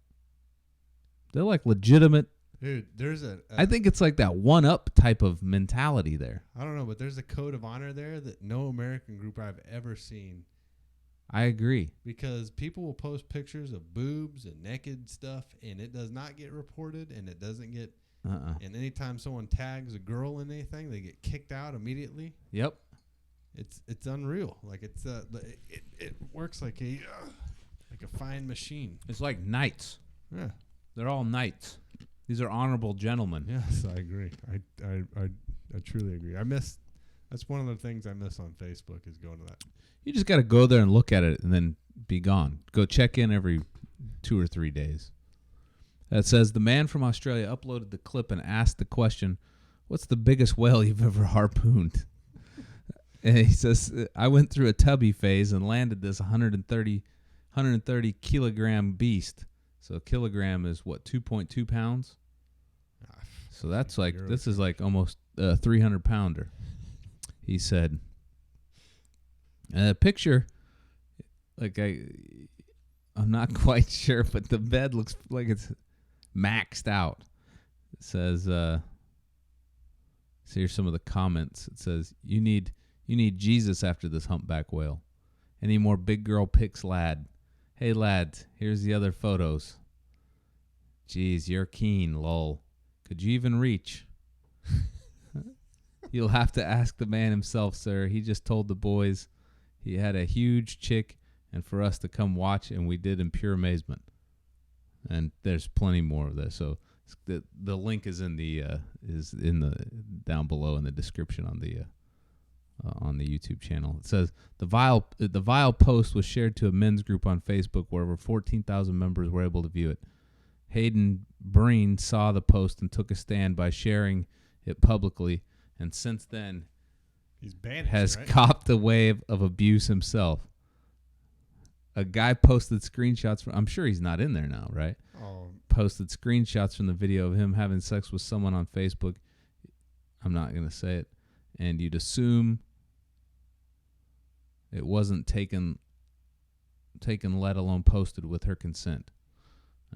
they're like legitimate. Dude, there's I think it's like that one-up type of mentality there. I don't know, but there's a code of honor there that no American group I've ever seen. I agree. Because people will post pictures of boobs and naked stuff, and it does not get reported, and it doesn't get... And anytime someone tags a girl in anything, they get kicked out immediately. Yep. It's unreal. Like it works like a fine machine. It's like knights. Yeah. They're all knights. These are honorable gentlemen. Yes, I agree. I truly agree. That's one of the things I miss on Facebook is going to that. You just got to go there and look at it and then be gone. Go check in every 2 or 3 days. It says the man from Australia uploaded the clip and asked the question, "What's the biggest whale you've ever harpooned?" And he says, "I went through a tubby phase and landed this 130 kilogram beast." So a kilogram is what, 2.2 pounds? So that's like, this is like almost a 300 pounder. He said, picture, like I'm not quite sure, but the bed looks like it's maxed out. It says, so here's some of the comments. It says, you need Jesus after this humpback whale. Any more big girl pics, lad? Hey, lads, here's the other photos. Jeez, you're keen, lol. Could you even reach? You'll have to ask the man himself, sir. He just told the boys he had a huge chick and for us to come watch, and we did in pure amazement. And there's plenty more of this. So the link is in the down below in the description on the YouTube channel. It says the vile post was shared to a men's group on Facebook where over 14,000 members were able to view it. Hayden Breen saw the post and took a stand by sharing it publicly, and since then he's banished, has right? copped a wave of abuse himself. A guy posted screenshots from, I'm sure he's not in there now, right? Oh. Posted screenshots from the video of him having sex with someone on Facebook. I'm not going to say it. And you'd assume it wasn't taken, let alone posted with her consent.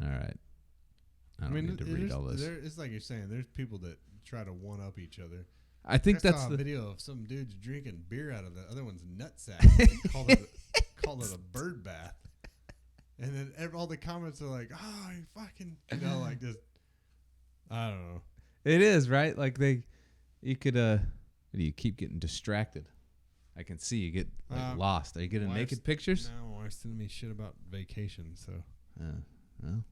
All right. I don't need to read all this. It's like you're saying, there's people that try to one-up each other. I think that's saw the a video of some dudes drinking beer out of the other one's nutsack. called it a bird bath. And then all the comments are like, "Oh, you fucking," like just, I don't know. It is, right? Like you could, you keep getting distracted. I can see you get lost. Are you getting naked pictures? No, my wife's sending me shit about vacation, so. Well,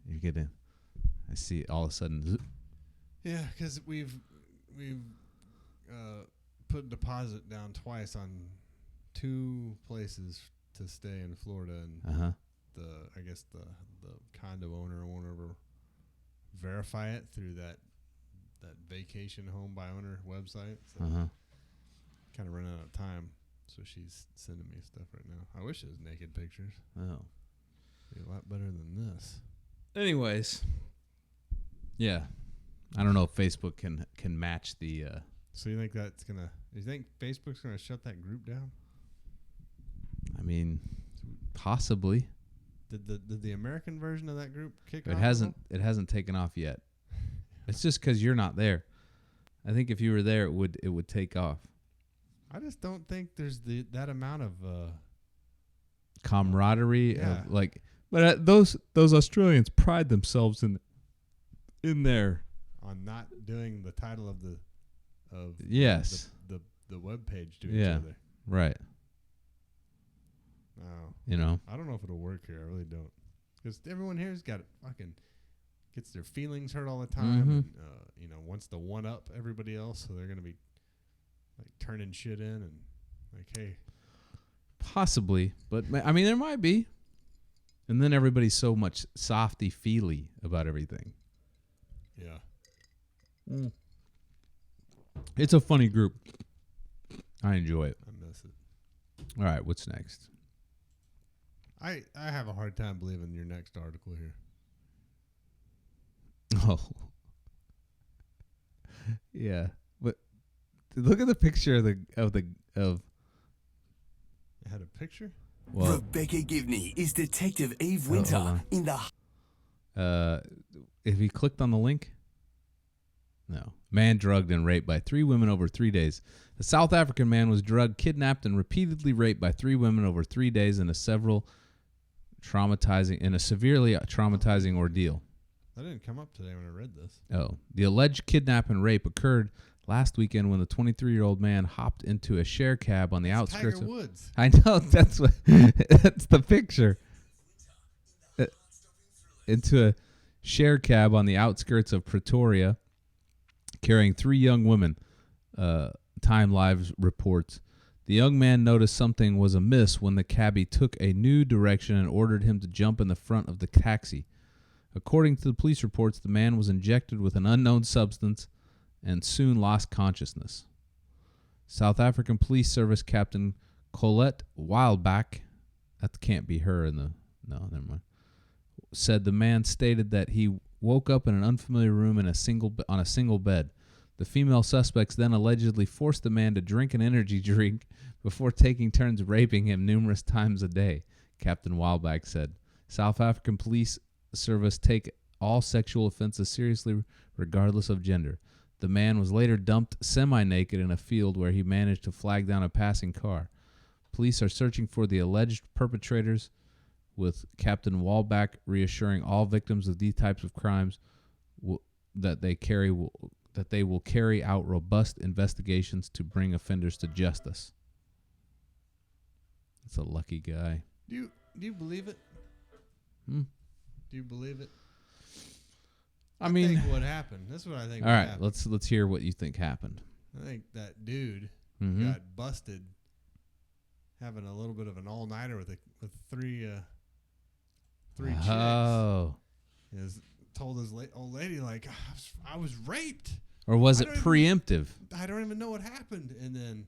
you're getting, I see all of a sudden. Yeah, because we've put a deposit down twice on 2 places to stay in Florida, and I guess the condo owner won't ever verify it through that vacation home by owner website. So kind of running out of time, so she's sending me stuff right now. I wish it was naked pictures. Oh, be a lot better than this. Anyways, yeah, I don't know if Facebook can match the. So you think that's gonna? You think Facebook's gonna shut that group down? I mean, possibly. Did the American version of that group kick off? It hasn't taken off yet. It's just because you're not there. I think if you were there, it would take off. I just don't think there's that amount of camaraderie of like. But those Australians pride themselves in their on not doing the title of the web page to each other. Right. No. I don't know if it'll work here. I really don't. Because everyone here's got fucking gets their feelings hurt all the time, and wants to one up everybody else, so they're gonna be like turning shit in and like, hey. Possibly, but I mean there might be. And then everybody's so much softy-feely about everything. Yeah. It's a funny group. I enjoy it. I miss it. All right, what's next? I have a hard time believing your next article here. Oh. Yeah. But look at the picture of It had a picture? Well, Rebecca Gibney is Detective Eve Winter in the... if he clicked on the link, no. Man drugged and raped by 3 women over 3 days. A South African man was drugged, kidnapped, and repeatedly raped by 3 women over 3 days in a severely traumatizing ordeal. That didn't come up today when I read this. Oh, the alleged kidnap and rape occurred last weekend when the 23-year-old man hopped into a share cab on the outskirts Tiger of Woods. I know that's the picture. Into a share cab on the outskirts of Pretoria, carrying 3 young women. Time Live reports. The young man noticed something was amiss when the cabbie took a new direction and ordered him to jump in the front of the taxi. According to the police reports, the man was injected with an unknown substance and soon lost consciousness. South African Police Service Captain Colette Wildback, that can't be her in the, no, never mind, said the man stated that he woke up in an unfamiliar room on a single bed. The female suspects then allegedly forced the man to drink an energy drink before taking turns raping him numerous times a day, Captain Wildback said. South African Police Service take all sexual offenses seriously regardless of gender. The man was later dumped semi-naked in a field where he managed to flag down a passing car. Police are searching for the alleged perpetrators, with Captain Wallback reassuring all victims of these types of crimes that they will carry out robust investigations to bring offenders to justice. That's a lucky guy. Do you believe it? Do you believe it? I mean, think what happened. That's what I think. All right, happened. let's hear what you think happened. I think that dude got busted having a little bit of an all-nighter with three chicks. Oh. Told his old lady, like, I was raped. Or was it preemptive? I don't even know what happened. And then,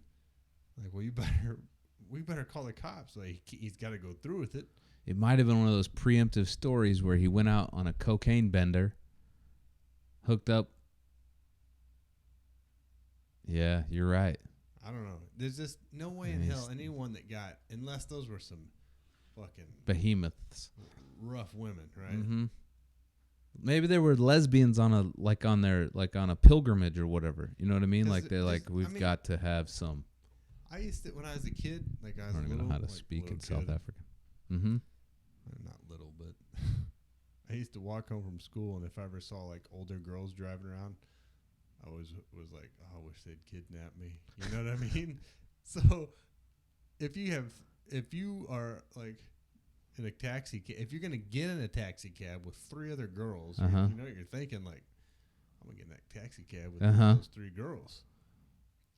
like, well, we better call the cops. Like, he's got to go through with it. It might have been one of those preemptive stories where he went out on a cocaine bender, hooked up. Yeah, you're right. I don't know. There's just no way in hell anyone that got, unless those were some fucking behemoths, rough women, right? Mm-hmm. Maybe they were lesbians on a pilgrimage or whatever. You know what I mean? Like we've got to have some. I used to, when I was a kid, like I don't even know how to speak in South Africa. Mm-hmm. Not little, but I used to walk home from school, and if I ever saw like older girls driving around, I always was like, oh, I wish they'd kidnap me. You know what I mean? So if you are like in a taxi cab, if you're going to get in a taxi cab with 3 other girls, you know what you're thinking, like, I'm going to get in that taxi cab with those 3 girls.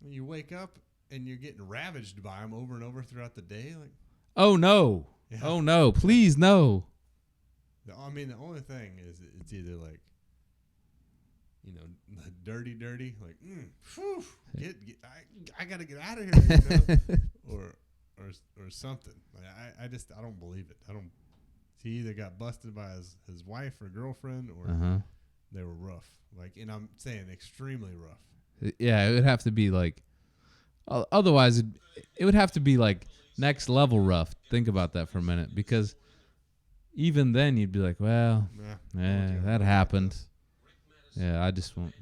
And you wake up and you're getting ravaged by them over and over throughout the day. Like, oh, no. Yeah. Oh, no. Please, no. I mean, the only thing is it's either like, you know, dirty, like, whew, I got to get out of here, you know? or something. Like, I don't believe it. He either got busted by his wife or girlfriend, or they were rough. Like, and I'm saying extremely rough. Yeah, it would have to be like, otherwise it would have to be like next level rough. Think about that for a minute, because even then you'd be like, well, that happened. Yeah, I just won't.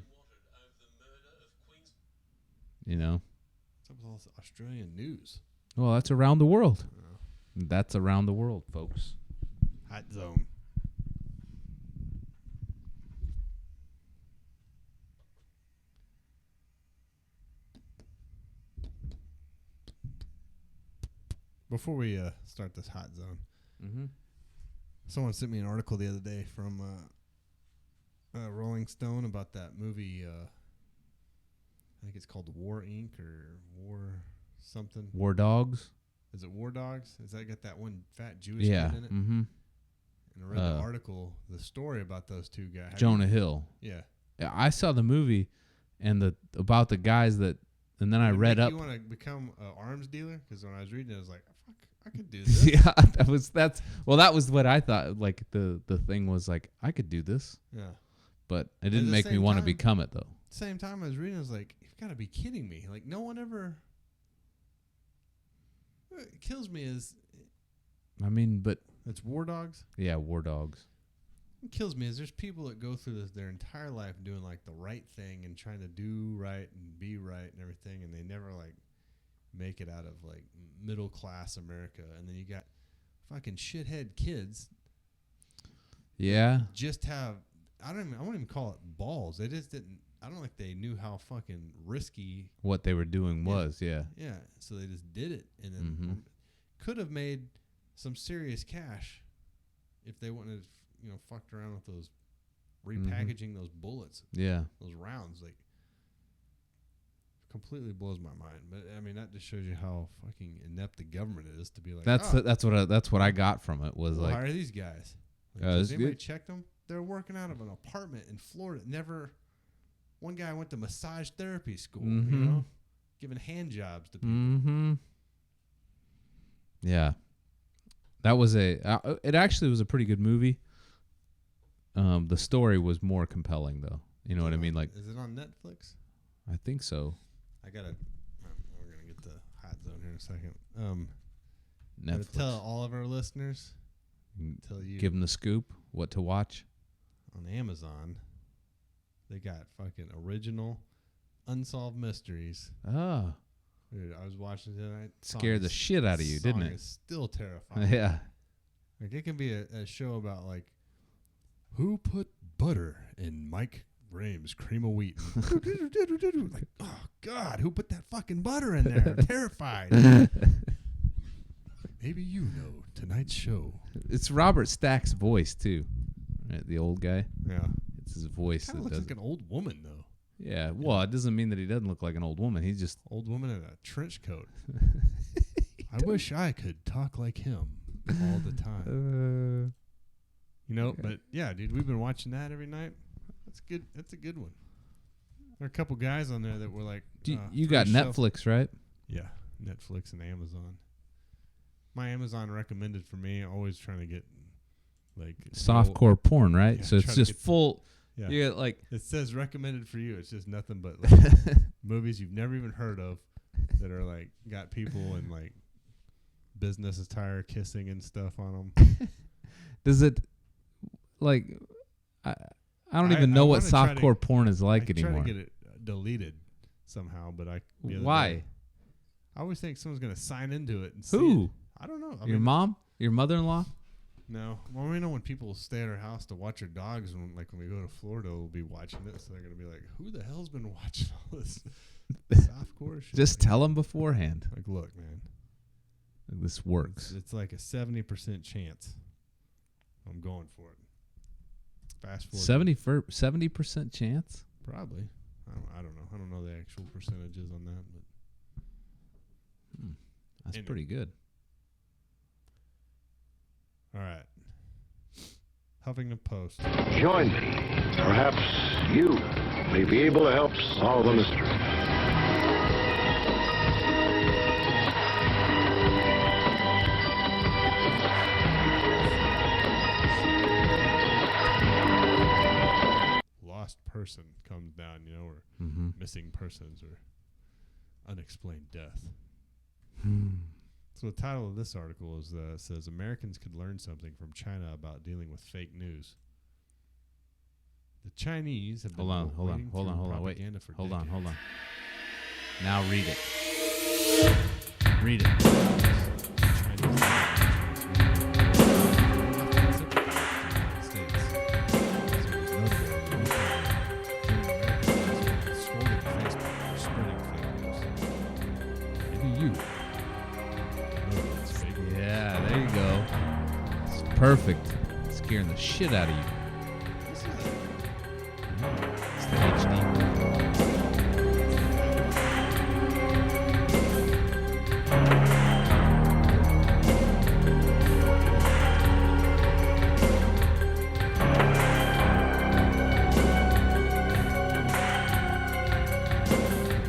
You know. What's up with all this Australian news? Well, that's around the world. That's around the world, folks. Hot zone. Before we start this hot zone, someone sent me an article the other day from Rolling Stone about that movie. I think it's called War Inc. or War something. War Dogs? Is it War Dogs? Is that got that one fat Jewish kid in it? Mm-hmm. And I read the article, the story about those 2 guys. Jonah Hill. Yeah. I saw the movie and about the guys that, and then I read up. You want to become an arms dealer? Because when I was reading it, I was like, fuck, I could do this. Yeah, that was what I thought. Like the thing was like, I could do this. Yeah. But it didn't make me want to become it, though. Same time I was reading, I was like, you've got to be kidding me. Like, no one ever. What kills me is I mean, but It's war dogs. yeah, war dogs. What kills me is there's people that go through their entire life doing like the right thing and trying to do right and be right and everything, and they never like make it out of like middle class America. And then you got fucking shithead kids. Yeah. Just have I won't even call it balls. They just didn't. I don't think they knew how fucking risky What they were doing was, yeah. Yeah, so they just did it, and then could have made some serious cash if they wouldn't have, fucked around with those repackaging those bullets, Yeah. those rounds. Like, completely blows my mind. But I mean, that just shows you how fucking inept the government is to be like. That's what I got from it was like. Hire these guys. Like, has anybody checked them? They're working out of an apartment in Florida. One guy went to massage therapy school, giving hand jobs to people. Yeah. That was it actually was a pretty good movie. The story was more compelling though. You know what I mean? Like, is it on Netflix? I think so. We're going to get the hot zone here in a second. Netflix. Tell all of our listeners, give them the scoop, what to watch. On Amazon, they got fucking original unsolved mysteries. Oh. Dude, I was watching tonight. Scared the shit out of you, didn't it? It's still terrifying. Yeah. Like, it can be a show about, like, who put butter in Mike Graham's cream of wheat? Like, oh, God, who put that fucking butter in there? I'm terrified. Maybe you know tonight's show. It's Robert Stack's voice, too. Right, the old guy. Yeah. It's his voice. Kind of looks like an old woman, though. Yeah, well, it doesn't mean that he doesn't look like an old woman. He's just... Old woman in a trench coat. I wish I could talk like him all the time. But yeah, dude, we've been watching that every night. That's good. That's a good one. There are a couple guys on there that were like... you got Netflix, right? Yeah, Netflix and Amazon. My Amazon recommended for me, always trying to get like... Softcore porn, right? Yeah, so it's just full... Yeah. You get like... It says recommended for you. It's just nothing but like movies you've never even heard of that are like got people in like business attire kissing and stuff on them. Does it like... I don't even know what softcore porn is like anymore. I try to get it deleted somehow, but Why? I always think someone's going to sign into it and Who? see it. I don't know. Your mom? Your mother-in-law? No. Well, we know when people stay at our house to watch our dogs, when we go to Florida, we'll be watching it, so they're going to be like, who the hell's been watching all this softcore shit? Just tell them beforehand. Like, look, man. This works. It's like a 70% chance. I'm going for it. Fast forward. 70% chance? Probably. I don't know. I don't know the actual percentages on that, but that's pretty good. All right. Huffington Post. Join me. Perhaps you may be able to help solve the mystery. Lost person comes down, or missing persons or unexplained death. So the title of this article says Americans could learn something from China about dealing with fake news. The Chinese have been Hold on, wait, hold on. Now read it. Read it. Yeah, there you go. It's perfect. It's scaring the shit out of you. It's the HD.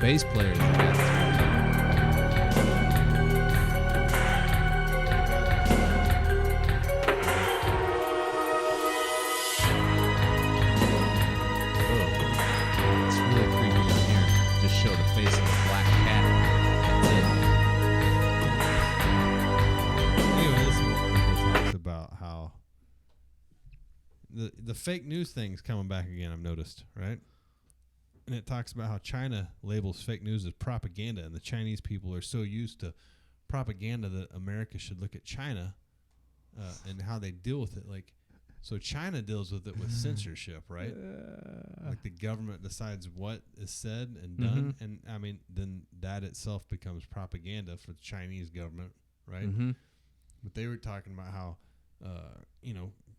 Bass player is the best. fake news thing's coming back again, I've noticed, right? And it talks about how China labels fake news as propaganda, and the Chinese people are so used to propaganda that America should look at China and how they deal with it. Like, so China deals with it with censorship, right? Like the government decides what is said and done, and I mean, then that itself becomes propaganda for the Chinese government, right? But they were talking about how,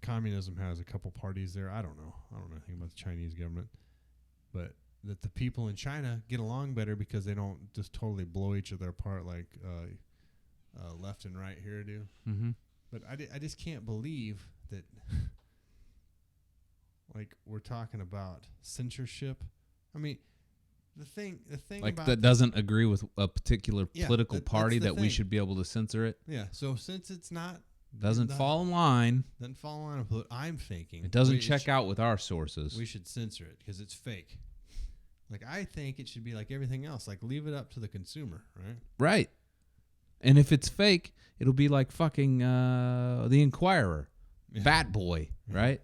communism has a couple parties there. I don't know anything about the Chinese government, but that the people in China get along better because they don't just totally blow each other apart like left and right here do. But I just can't believe that, like, we're talking about censorship. I mean, the thing like about that doesn't agree with a particular political party that thing. We should be able to censor it. Yeah. So since it's not doesn't fall in line with what I'm thinking. It doesn't check out with our sources. We should censor it because it's fake. Like, I think it should be like everything else. Like, leave it up to the consumer, right? Right. And if it's fake, it'll be like fucking the Inquirer, Bat Boy, right?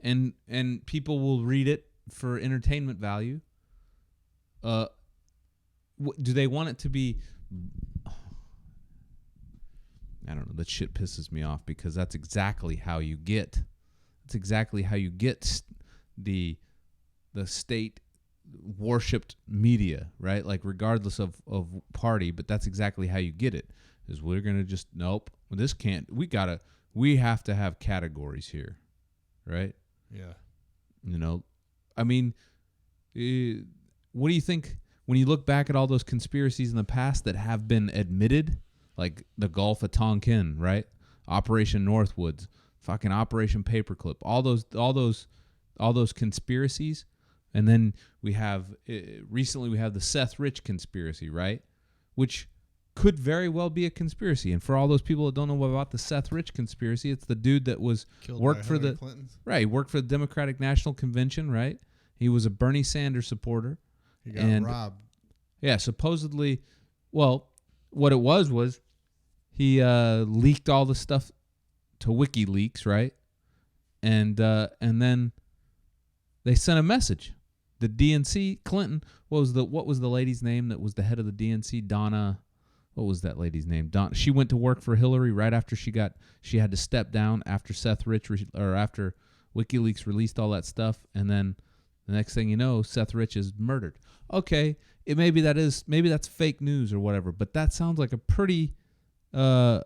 And people will read it for entertainment value. Do they want it to be? I don't know. That shit pisses me off because that's exactly how you get. That's exactly how you get the state worshipped media, right? Like, regardless of party, but that's exactly how you get it. Is we're gonna just nope. This can't. We have to have categories here, right? Yeah. I mean, what do you think when you look back at all those conspiracies in the past that have been admitted, like the Gulf of Tonkin, right? Operation Northwoods, fucking Operation Paperclip, all those conspiracies. And then we have, recently we have the Seth Rich conspiracy, right? Which could very well be a conspiracy. And for all those people that don't know about the Seth Rich conspiracy, it's the dude that was worked for the Clintons. Right, he worked for the Democratic National Convention, right? He was a Bernie Sanders supporter. He got robbed. Yeah, supposedly, well, what it was he leaked all the stuff to WikiLeaks, right? And then they sent a message. The DNC, Clinton, what was the lady's name that was the head of the DNC? Donna, what was that lady's name? She went to work for Hillary right after she had to step down after Seth Rich or after WikiLeaks released all that stuff, and then the next thing you know, Seth Rich is murdered. Okay, maybe that's fake news or whatever, but that sounds like a pretty. I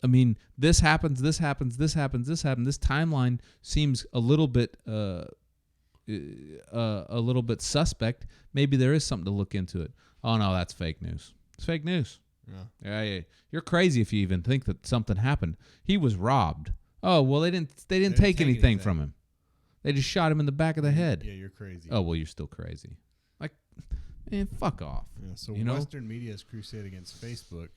mean, this happens. This timeline seems a little bit suspect. Maybe there is something to look into it. Oh no, that's fake news. It's fake news. Yeah. You're crazy if you even think that something happened. He was robbed. Oh well, they didn't take anything from him. They just shot him in the back of the head. Yeah, you're crazy. Oh well, you're still crazy. Like, man, fuck off. Yeah. So Western media's crusade against Facebook.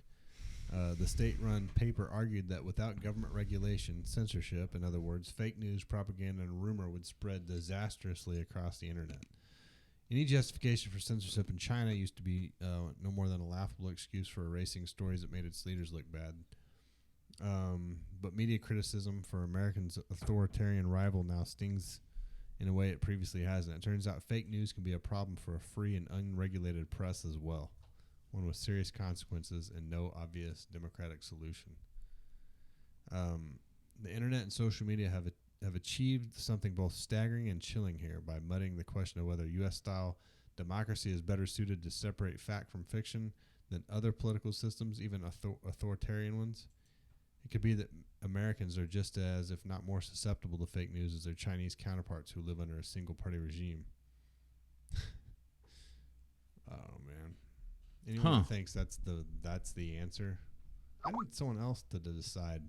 The state-run paper argued that without government regulation, censorship, in other words, fake news, propaganda, and rumor would spread disastrously across the internet. Any justification for censorship in China used to be no more than a laughable excuse for erasing stories that made its leaders look bad. But media criticism for Americans' authoritarian rival now stings in a way it previously hasn't. It turns out fake news can be a problem for a free and unregulated press as well. One with serious consequences and no obvious democratic solution. The internet and social media have achieved something both staggering and chilling here by muddying the question of whether U.S.-style democracy is better suited to separate fact from fiction than other political systems, even authoritarian ones. It could be that Americans are just as, if not more, susceptible to fake news as their Chinese counterparts who live under a single-party regime. Oh, man. Anyone who thinks that's the answer? I need someone else to decide.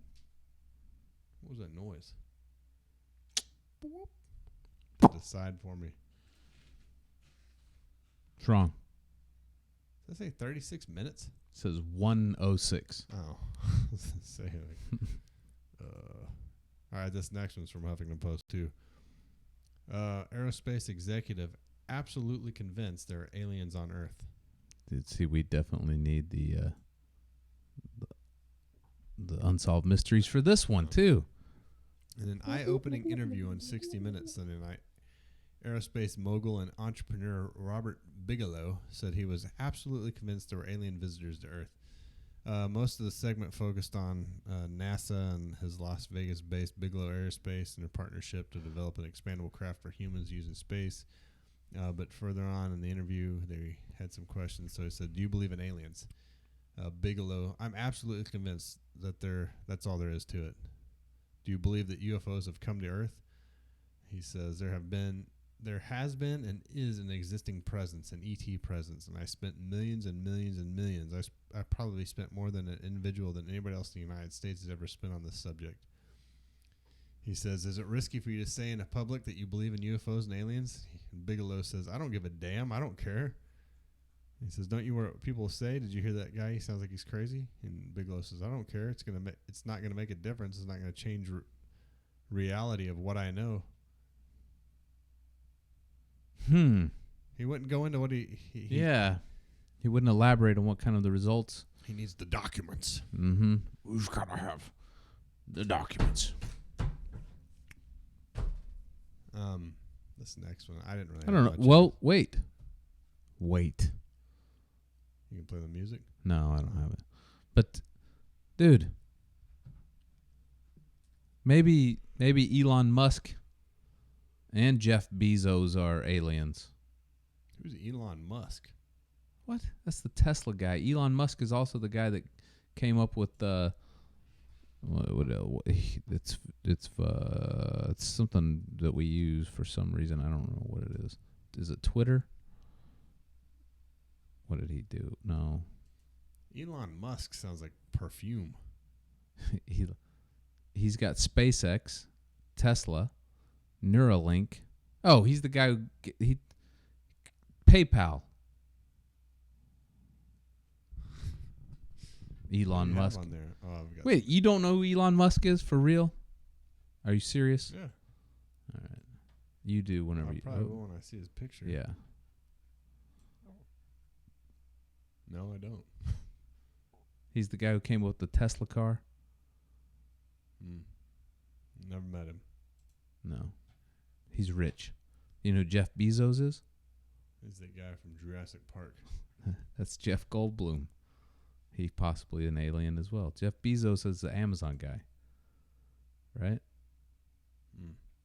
What was that noise? Decide for me. What's wrong? Does that say 36 minutes? It says 1:06. Oh. Say like, all right, this next one's from Huffington Post too. Aerospace executive absolutely convinced there are aliens on Earth. See, we definitely need the unsolved mysteries for this one too. In an eye-opening interview on 60 Minutes Sunday night, aerospace mogul and entrepreneur Robert Bigelow said he was absolutely convinced there were alien visitors to Earth. Most of the segment focused on NASA and his Las Vegas-based Bigelow Aerospace and their partnership to develop an expandable craft for humans using space. But further on in the interview, they had some questions. So he said, "Do you believe in aliens?" Bigelow, "I'm absolutely convinced that that's all there is to it." "Do you believe that UFOs have come to Earth?" He says, There has been and is an existing presence, an ET presence, and I spent millions and millions and millions. I probably spent more than an individual than anybody else in the United States has ever spent on this subject." He says, "Is it risky for you to say in the public that you believe in UFOs and aliens?" And Bigelow says, "I don't give a damn. I don't care." He says, "Don't you hear what people say? Did you hear that guy? He sounds like he's crazy." And Bigelow says, "I don't care. It's not gonna make a difference. It's not gonna change reality of what I know." He wouldn't go into what he yeah. He wouldn't elaborate on what kind of the results. He needs the documents. Mm-hmm. We've got to have the documents. This next one, I didn't really. I don't know. Well, wait. You can play the music? No, I don't have it. But, dude, maybe Elon Musk and Jeff Bezos are aliens. Who's Elon Musk? What? That's the Tesla guy. Elon Musk is also the guy that came up with the. It's something that we use for some reason. I don't know what it is. Is it Twitter? What did he do? No. Elon Musk sounds like perfume. He's got SpaceX, Tesla, Neuralink. Oh, he's the guy who PayPal. Elon Musk. On there? Oh, wait, you don't know who Elon Musk is for real? Are you serious? Yeah. All right. You do whenever you. Probably will when I see his picture. Yeah. No, I don't. He's the guy who came up with the Tesla car. Never met him. No. He's rich. You know who Jeff Bezos is? He's the guy from Jurassic Park. That's Jeff Goldblum. He's possibly an alien as well. Jeff Bezos is the Amazon guy. Right?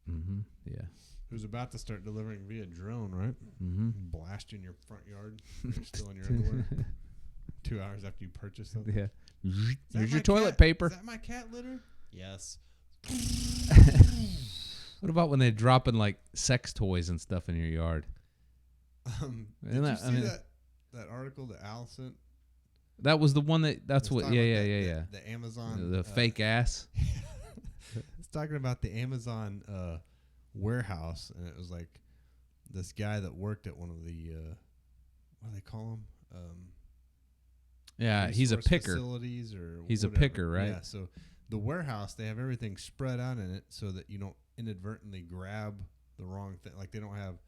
Mm-hmm. Yeah. Who's about to start delivering via drone, right? Mm-hmm. Blast you in your front yard. You're still in your underwear. 2 hours after you purchase something. Yeah. Here's your toilet paper. Is that my cat litter? Yes. What about when they're dropping like sex toys and stuff in your yard? Did you see that article that Al sent? That was the one that's what. Yeah. The Amazon. The fake ass. It's talking about the Amazon warehouse, and it was like this guy that worked at one of the what do they call them? Yeah, he's a picker. Facilities or he's whatever. A picker, right? Yeah. So the warehouse, they have everything spread out in it so that you don't inadvertently grab the wrong thing. Like they don't have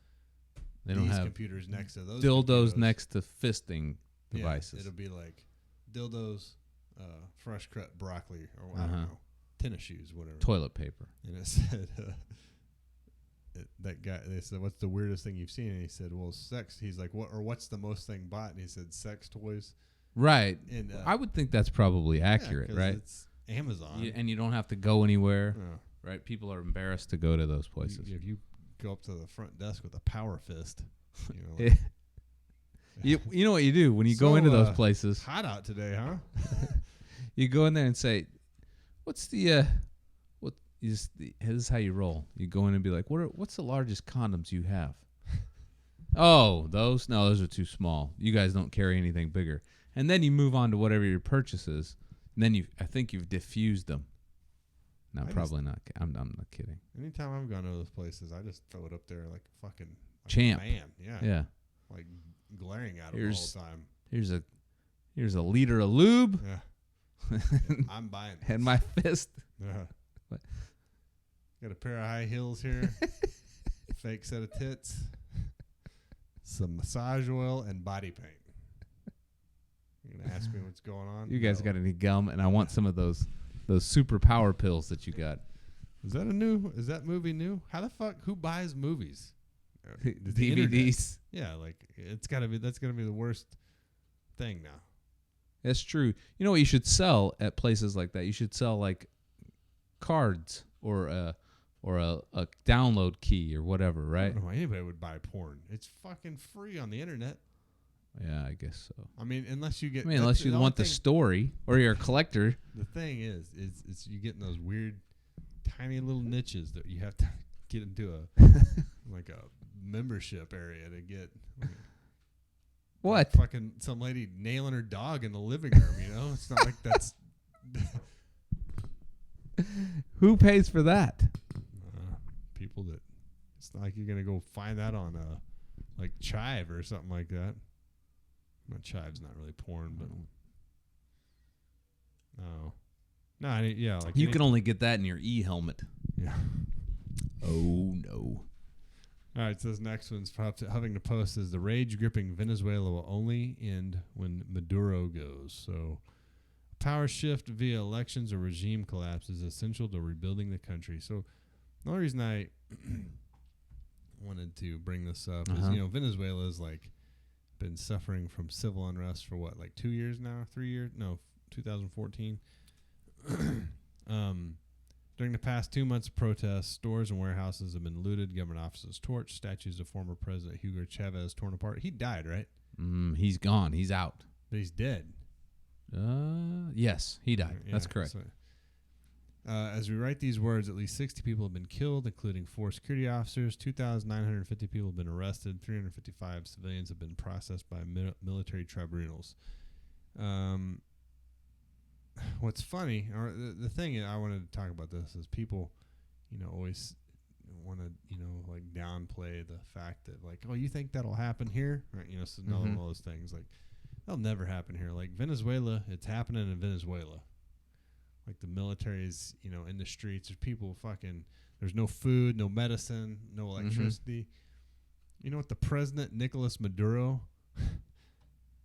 computers next to those dildos next to fisting devices. It'll be like dildos, fresh cut broccoli, or I don't know, tennis shoes, whatever. Toilet paper. And it said, that guy, they said, "What's the weirdest thing you've seen?" And he said, "Well, sex." He's like, "What? Or what's the most thing bought?" And he said, "Sex toys." Right. And I would think that's probably accurate, right? It's Amazon, and you don't have to go anywhere, yeah. right? People are embarrassed to go to those places. If you go up to the front desk with a power fist, you know. You know what you do when you go into those places. Hot out today, huh? You go in there and say, "What's the this is how you roll." You go in and be like, "What's the largest condoms you have?" "Oh, those? No, those are too small. You guys don't carry anything bigger." And then you move on to whatever your purchase is. And then I think you've diffused them. No, probably not. I'm not kidding. Anytime I've gone to those places, I just throw it up there like a fucking champ. Man, yeah. Yeah. Like glaring at them all the time. Here's a liter of lube. Yeah. I'm buying this. And my fist. Yeah. Got a pair of high heels here. Fake set of tits. Some massage oil and body paint. You're gonna ask me what's going on? You guys got any gum? And I want some of those super power pills that you got. Is that movie new? How the fuck? Who buys movies? The internet. DVDs. Yeah, like that's gotta be the worst thing now. That's true. You know what you should sell at places like that? You should sell like cards or a download key or whatever, right? I don't know why anybody would buy porn. It's fucking free on the internet. Yeah, I guess so. I mean, unless you get. Unless you want the story or you're a collector. The thing is you get in those weird, tiny little niches that you have to get into like a membership area to get. What? Fucking some lady nailing her dog in the living room. It's not like that's. Who pays for that? People that. It's not like you're gonna go find that on like Chive or something like that. Well, Chive's not really porn, but yeah, like you can only get that in your e-helmet. Yeah. Oh no. All right, so this next one's Huffington Post says the rage gripping Venezuela will only end when Maduro goes. So, power shift via elections or regime collapse is essential to rebuilding the country. So, the only reason I wanted to bring this up is Venezuela is like been suffering from civil unrest for what, like 2 years now, 3 years? No, 2014. During the past 2 months of protests, stores and warehouses have been looted, government offices torched, statues of former President Hugo Chavez torn apart. He died, right? He's gone. He's out. But he's dead. Yes, he died. Yeah, that's correct. So, as we write these words, at least 60 people have been killed, including 4 security officers. 2,950 people have been arrested. 355 civilians have been processed by military tribunals. What's funny, or the thing I wanted to talk about this is people, always want to, like downplay the fact that like, oh, you think that'll happen here? Right? So all those things like that'll never happen here. Like Venezuela, it's happening in Venezuela. Like the military's, in the streets. There's people there's no food, no medicine, no electricity. You know what? The president, Nicolas Maduro,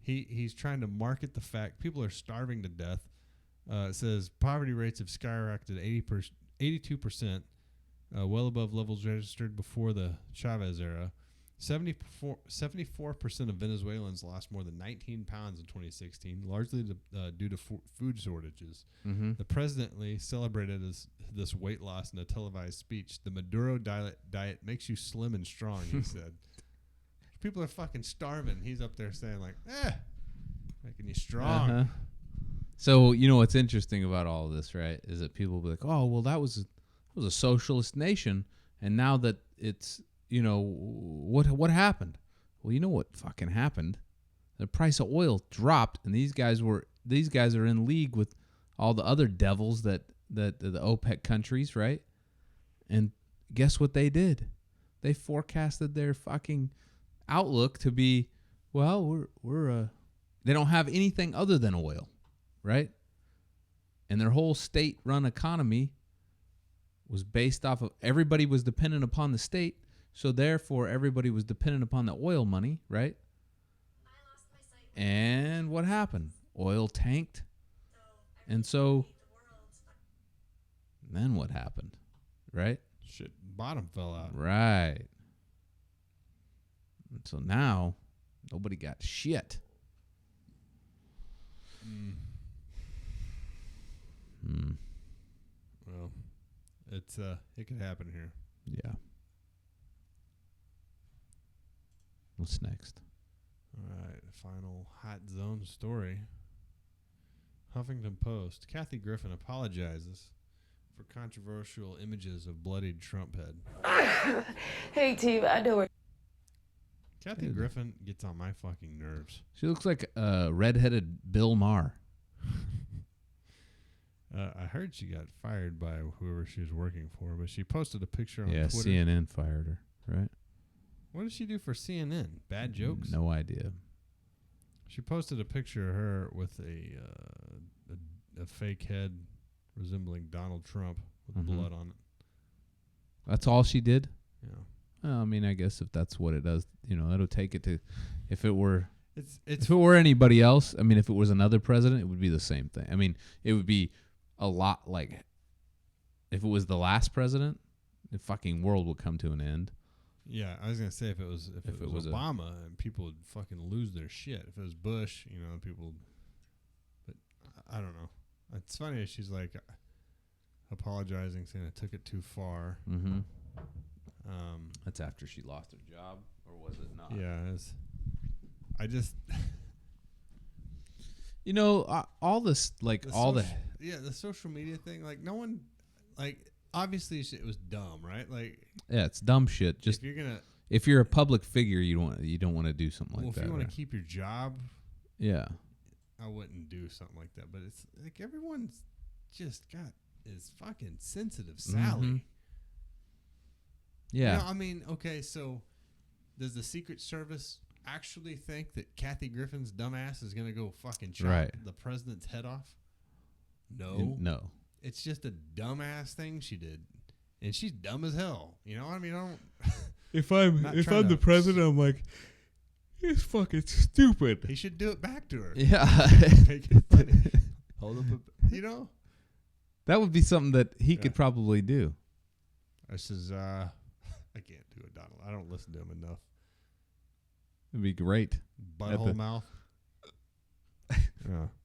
he's trying to market the fact people are starving to death. It says poverty rates have skyrocketed 82%, well above levels registered before the Chavez era. 74% of Venezuelans lost more than 19 pounds in 2016, largely due to food shortages. The president celebrated this weight loss in a televised speech. The Maduro diet makes you slim and strong, he said. People are fucking starving. He's up there saying like, making you strong. So, what's interesting about all of this, right, is that people will be like, oh, well, that was a socialist nation, and now that it's, what happened? Well, you know what fucking happened? The price of oil dropped, and these guys are in league with all the other devils that the OPEC countries, right? And guess what they did? They forecasted their fucking outlook to be, well, they don't have anything other than oil. Right? And their whole state-run economy was based off of everybody was dependent upon the state, so therefore everybody was dependent upon the oil money, right? And what happened? Oil tanked. And so then what happened? Right? Shit, bottom fell out. Right. And so now nobody got shit. Well, it could happen here. Yeah. What's next? All right, final hot zone story. Huffington Post. Kathy Griffin apologizes for controversial images of bloodied Trump head. Hey, team, I know her. Kathy Griffin gets on my fucking nerves. She looks like a redheaded Bill Maher. I heard she got fired by whoever she was working for, but she posted a picture on Twitter. Yeah, CNN fired her, right? What did she do for CNN? Bad jokes? No idea. She posted a picture of her with a fake head resembling Donald Trump with blood on it. That's all she did? Yeah. Well, I mean, I guess if that's what it does, it'll take it to. If it were, if it were anybody else, I mean, if it was another president, it would be the same thing. I mean, it would be a lot like if it was the last president, the fucking world would come to an end. Yeah, I was gonna say if it was Obama, and people would fucking lose their shit. If it was Bush, people. But I don't know. It's funny. She's like apologizing, saying I took it too far. Mm-hmm. That's after she lost her job, or was it not? Yeah, I just. All this, like the social media thing, like no one, like obviously it was dumb, right? Like it's dumb shit. Just if you're a public figure, you don't want to do something like that. If you want to keep your job, yeah, I wouldn't do something like that. But it's like everyone's just got is fucking sensitive, Sally. Mm-hmm. Yeah, okay, so does the Secret Service actually think that Kathy Griffin's dumbass is gonna go fucking chop the president's head off? No. It's just a dumbass thing she did, and she's dumb as hell. I don't. If I'm the president, I'm like, it's fucking stupid. He should do it back to her. Yeah, make it funny. Hold up, that would be something that he could probably do. This is I can't do it, Donald. I don't listen to him enough. It'd be great. Butthole mouth.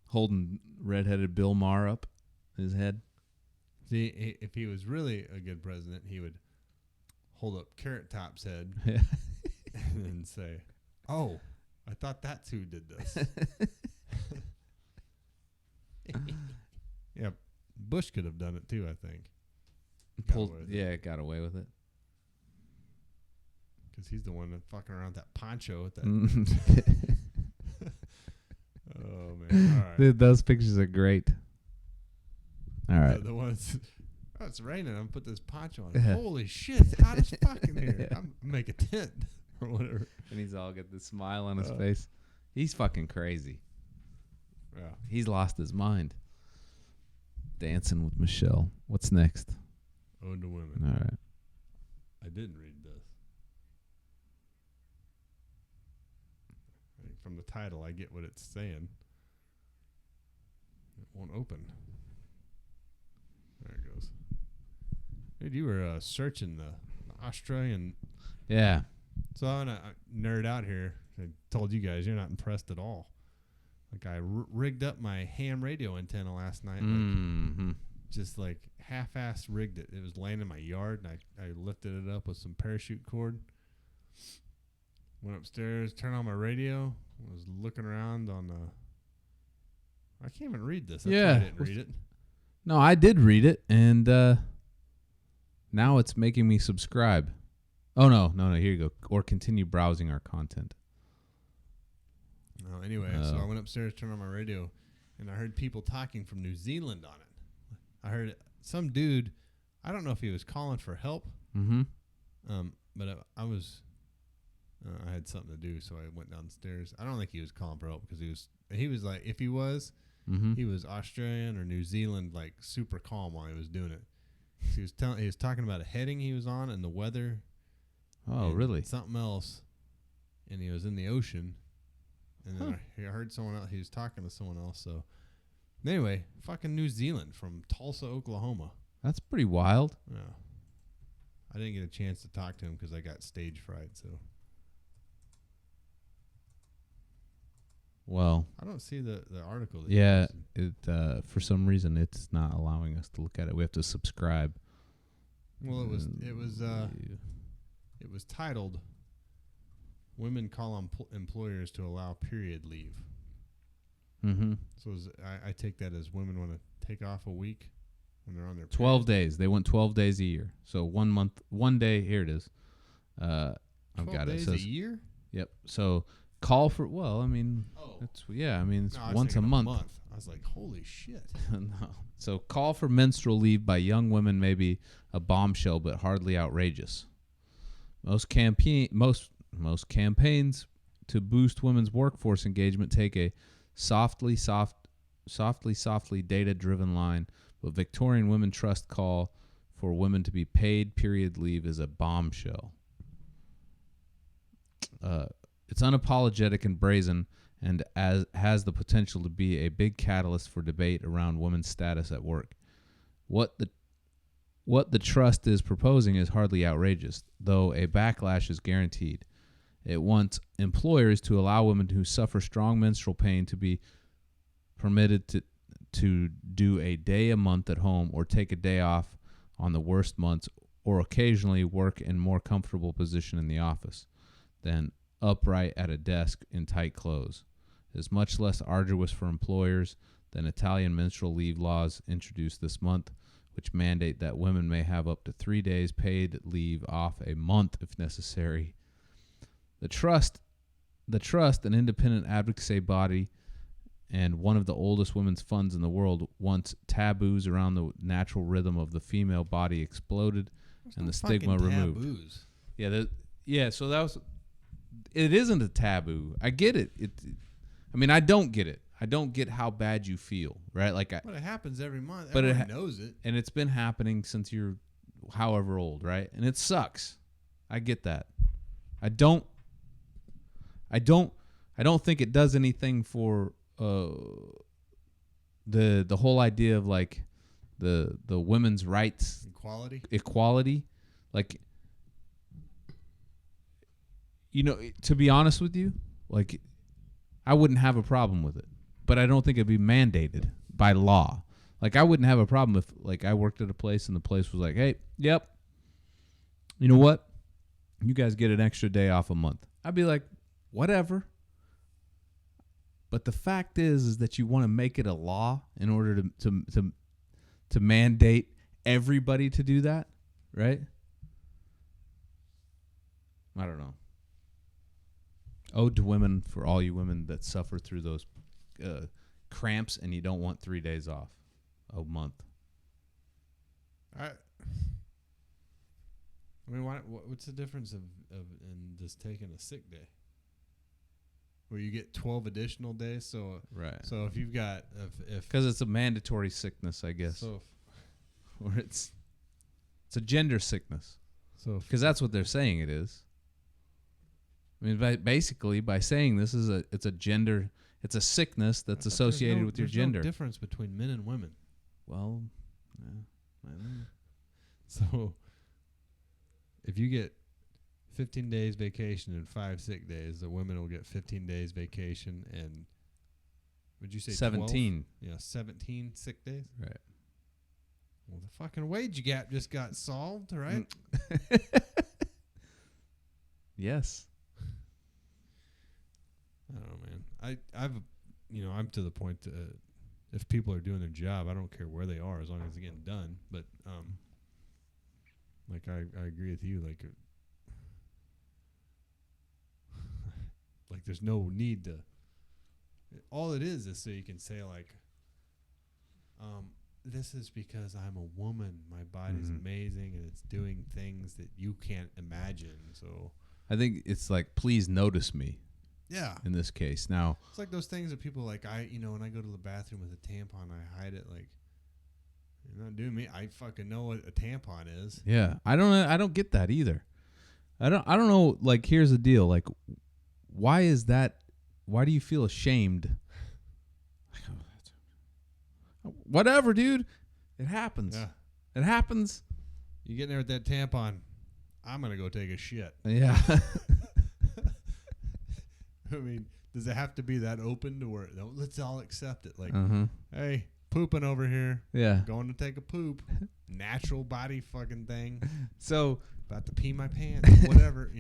Holding redheaded Bill Maher up his head. See, if he was really a good president, he would hold up Carrot Top's head and then say, "Oh, I thought that's who did this." Yeah, Bush could have done it too, I think. Got away with it. Because he's the one that fucking around with that poncho with that. Oh, man. All right. Dude, those pictures are great. All right. The ones, it's raining. I'm put this poncho on. Holy shit, it's hot as fuck in here. I'm make a tent or whatever. And he's all got this smile on his face. He's fucking crazy. Yeah. He's lost his mind. Dancing with Michelle. What's next? Ode to Women. All right. I didn't read this. I think from the title, I get what it's saying. It won't open. There it goes. Dude, you were searching the Australian. Yeah. So I'm going to nerd out here. I told you guys you're not impressed at all. Like I rigged up my ham radio antenna last night. Just like half-assed rigged it. It was laying in my yard, and I lifted it up with some parachute cord. Went upstairs, turned on my radio. Was looking around on the. I can't even read this. That's why I didn't read it. No, I did read it, and now it's making me subscribe. Oh no! Here you go. Or continue browsing our content. No, anyway, so I went upstairs, turned on my radio, and I heard people talking from New Zealand on it. I heard some dude. I don't know if he was calling for help. Mm-hmm. But I was. I had something to do, so I went downstairs. I don't think he was calling for help because he was like, if he was, he was Australian or New Zealand, like super calm while he was doing it. So he was talking about a heading he was on and the weather. Oh, really? Something else, and he was in the ocean, and then I heard someone else. He was talking to someone else. So anyway, fucking New Zealand from Tulsa, Oklahoma. That's pretty wild. Yeah, I didn't get a chance to talk to him because I got stage fright. So. Well, I don't see the article. It for some reason it's not allowing us to look at it. We have to subscribe. Well, it was titled "Women Call on Employers to Allow Period Leave." Mm-hmm. So I take that as women want to take off a week when they're on their 12 days. They want 12 days a year. So 1 month, 1 day. Here it is. I've got it. 12 days a year. Yep. So. Call for it's once a month. I was like, holy shit. No. So call for menstrual leave by young women may be a bombshell, but hardly outrageous. Most campaigns to boost women's workforce engagement take a softly data-driven line, but Victorian Women Trust call for women to be paid period leave is a bombshell. It's unapologetic and brazen, and has the potential to be a big catalyst for debate around women's status at work. What What the trust is proposing is hardly outrageous, though a backlash is guaranteed. It wants employers to allow women who suffer strong menstrual pain to be permitted to do a day a month at home or take a day off on the worst months, or occasionally work in more comfortable position in the office than upright at a desk in tight clothes. It is much less arduous for employers than Italian menstrual leave laws introduced this month, which mandate that women may have up to 3 days paid leave off a month if necessary. The trust, an independent advocacy body and one of the oldest women's funds in the world, once taboos around the natural rhythm of the female body exploded and the stigma removed. Taboos. Yeah, so that was. It isn't a taboo. I get it. I don't get it. I don't get how bad you feel, right? But it happens every month. But Everyone knows it. And it's been happening since you're however old, right? And it sucks. I get that. I don't think it does anything for the whole idea of like the women's rights, equality. Like, to be honest with you, like, I wouldn't have a problem with it, but I don't think it'd be mandated by law. Like, I wouldn't have a problem if, like, I worked at a place and the place was like, hey, yep, you know what? You guys get an extra day off a month. I'd be like, whatever. But the fact is that you want to make it a law in order to mandate everybody to do that, right? I don't know. Ode to women, for all you women that suffer through those cramps and you don't want 3 days off a month. I mean, what's the difference of in just taking a sick day? Where you get 12 additional days, so right. So if you've got because it's a mandatory sickness, I guess, or it's a gender sickness. So because that's what they're saying it is. I mean, basically by saying this it's a sickness that's associated with your gender. There's no difference between men and women. Well, yeah, I don't know. So if you get 15 days vacation and 5 sick days, the women will get 15 days vacation and would you say 17? 12? Yeah, 17 sick days. Right. Well, the fucking wage gap just got solved, right? Yes. I don't know, man. I'm to the point that if people are doing their job, I don't care where they are as long as it's getting done. But like I agree with you. Like there's no need to. All it is so you can say like, this is because I'm a woman. My body's amazing and it's doing things that you can't imagine. So I think it's like, please notice me. Yeah. In this case, now it's like those things that people like. When I go to the bathroom with a tampon, I hide it. Like, you're not doing me. I fucking know what a tampon is. Yeah, I don't get that either. I don't know. Like, here's the deal. Like, why is that? Why do you feel ashamed? Whatever, dude. It happens. Yeah. It happens. You get in there with that tampon. I'm gonna go take a shit. Yeah. I mean, does it have to be that open to where let's all accept it? Like, hey, pooping over here. Yeah. Going to take a poop. Natural body fucking thing. So about to pee my pants. Whatever,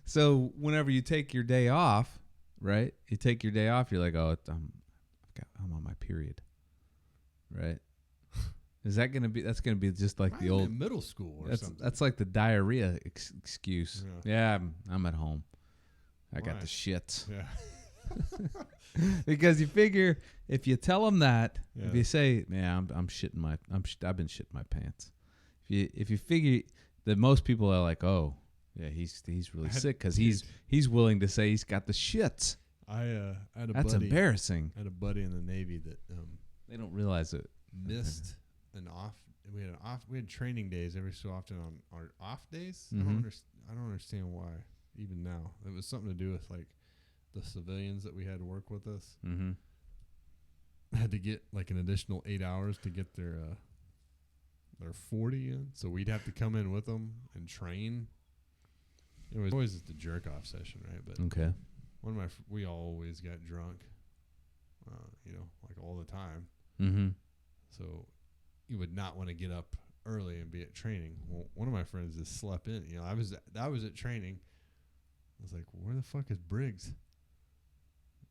So whenever you take your day off, right? You take your day off. You're like, oh, I'm on my period, right? Is that gonna be? That's gonna be just like the old middle school or something. That's like the diarrhea excuse. Yeah, I'm at home. I got the shits. Yeah. Because you figure if you tell them that, if you say, "Man, I've been shitting my pants," if you figure that most people are like, "Oh, yeah, he's really sick," because he's willing to say he's got the shits. I had a That's buddy, embarrassing. I had a buddy in the Navy that they don't realize it. Missed an off. We had training days every so often on our off days. Mm-hmm. I don't understand why. Even now, it was something to do with like the civilians that we had to work with us. Mm-hmm. Had to get like an additional 8 hours to get their They're 40 in, so we'd have to come in with them and train. It was always just a jerk off session, right? But Okay. we always got drunk, like all the time. Mm-hmm. So you would not want to get up early and be at training. Well, one of my friends just slept in. I was at training. I was like, where the fuck is Briggs?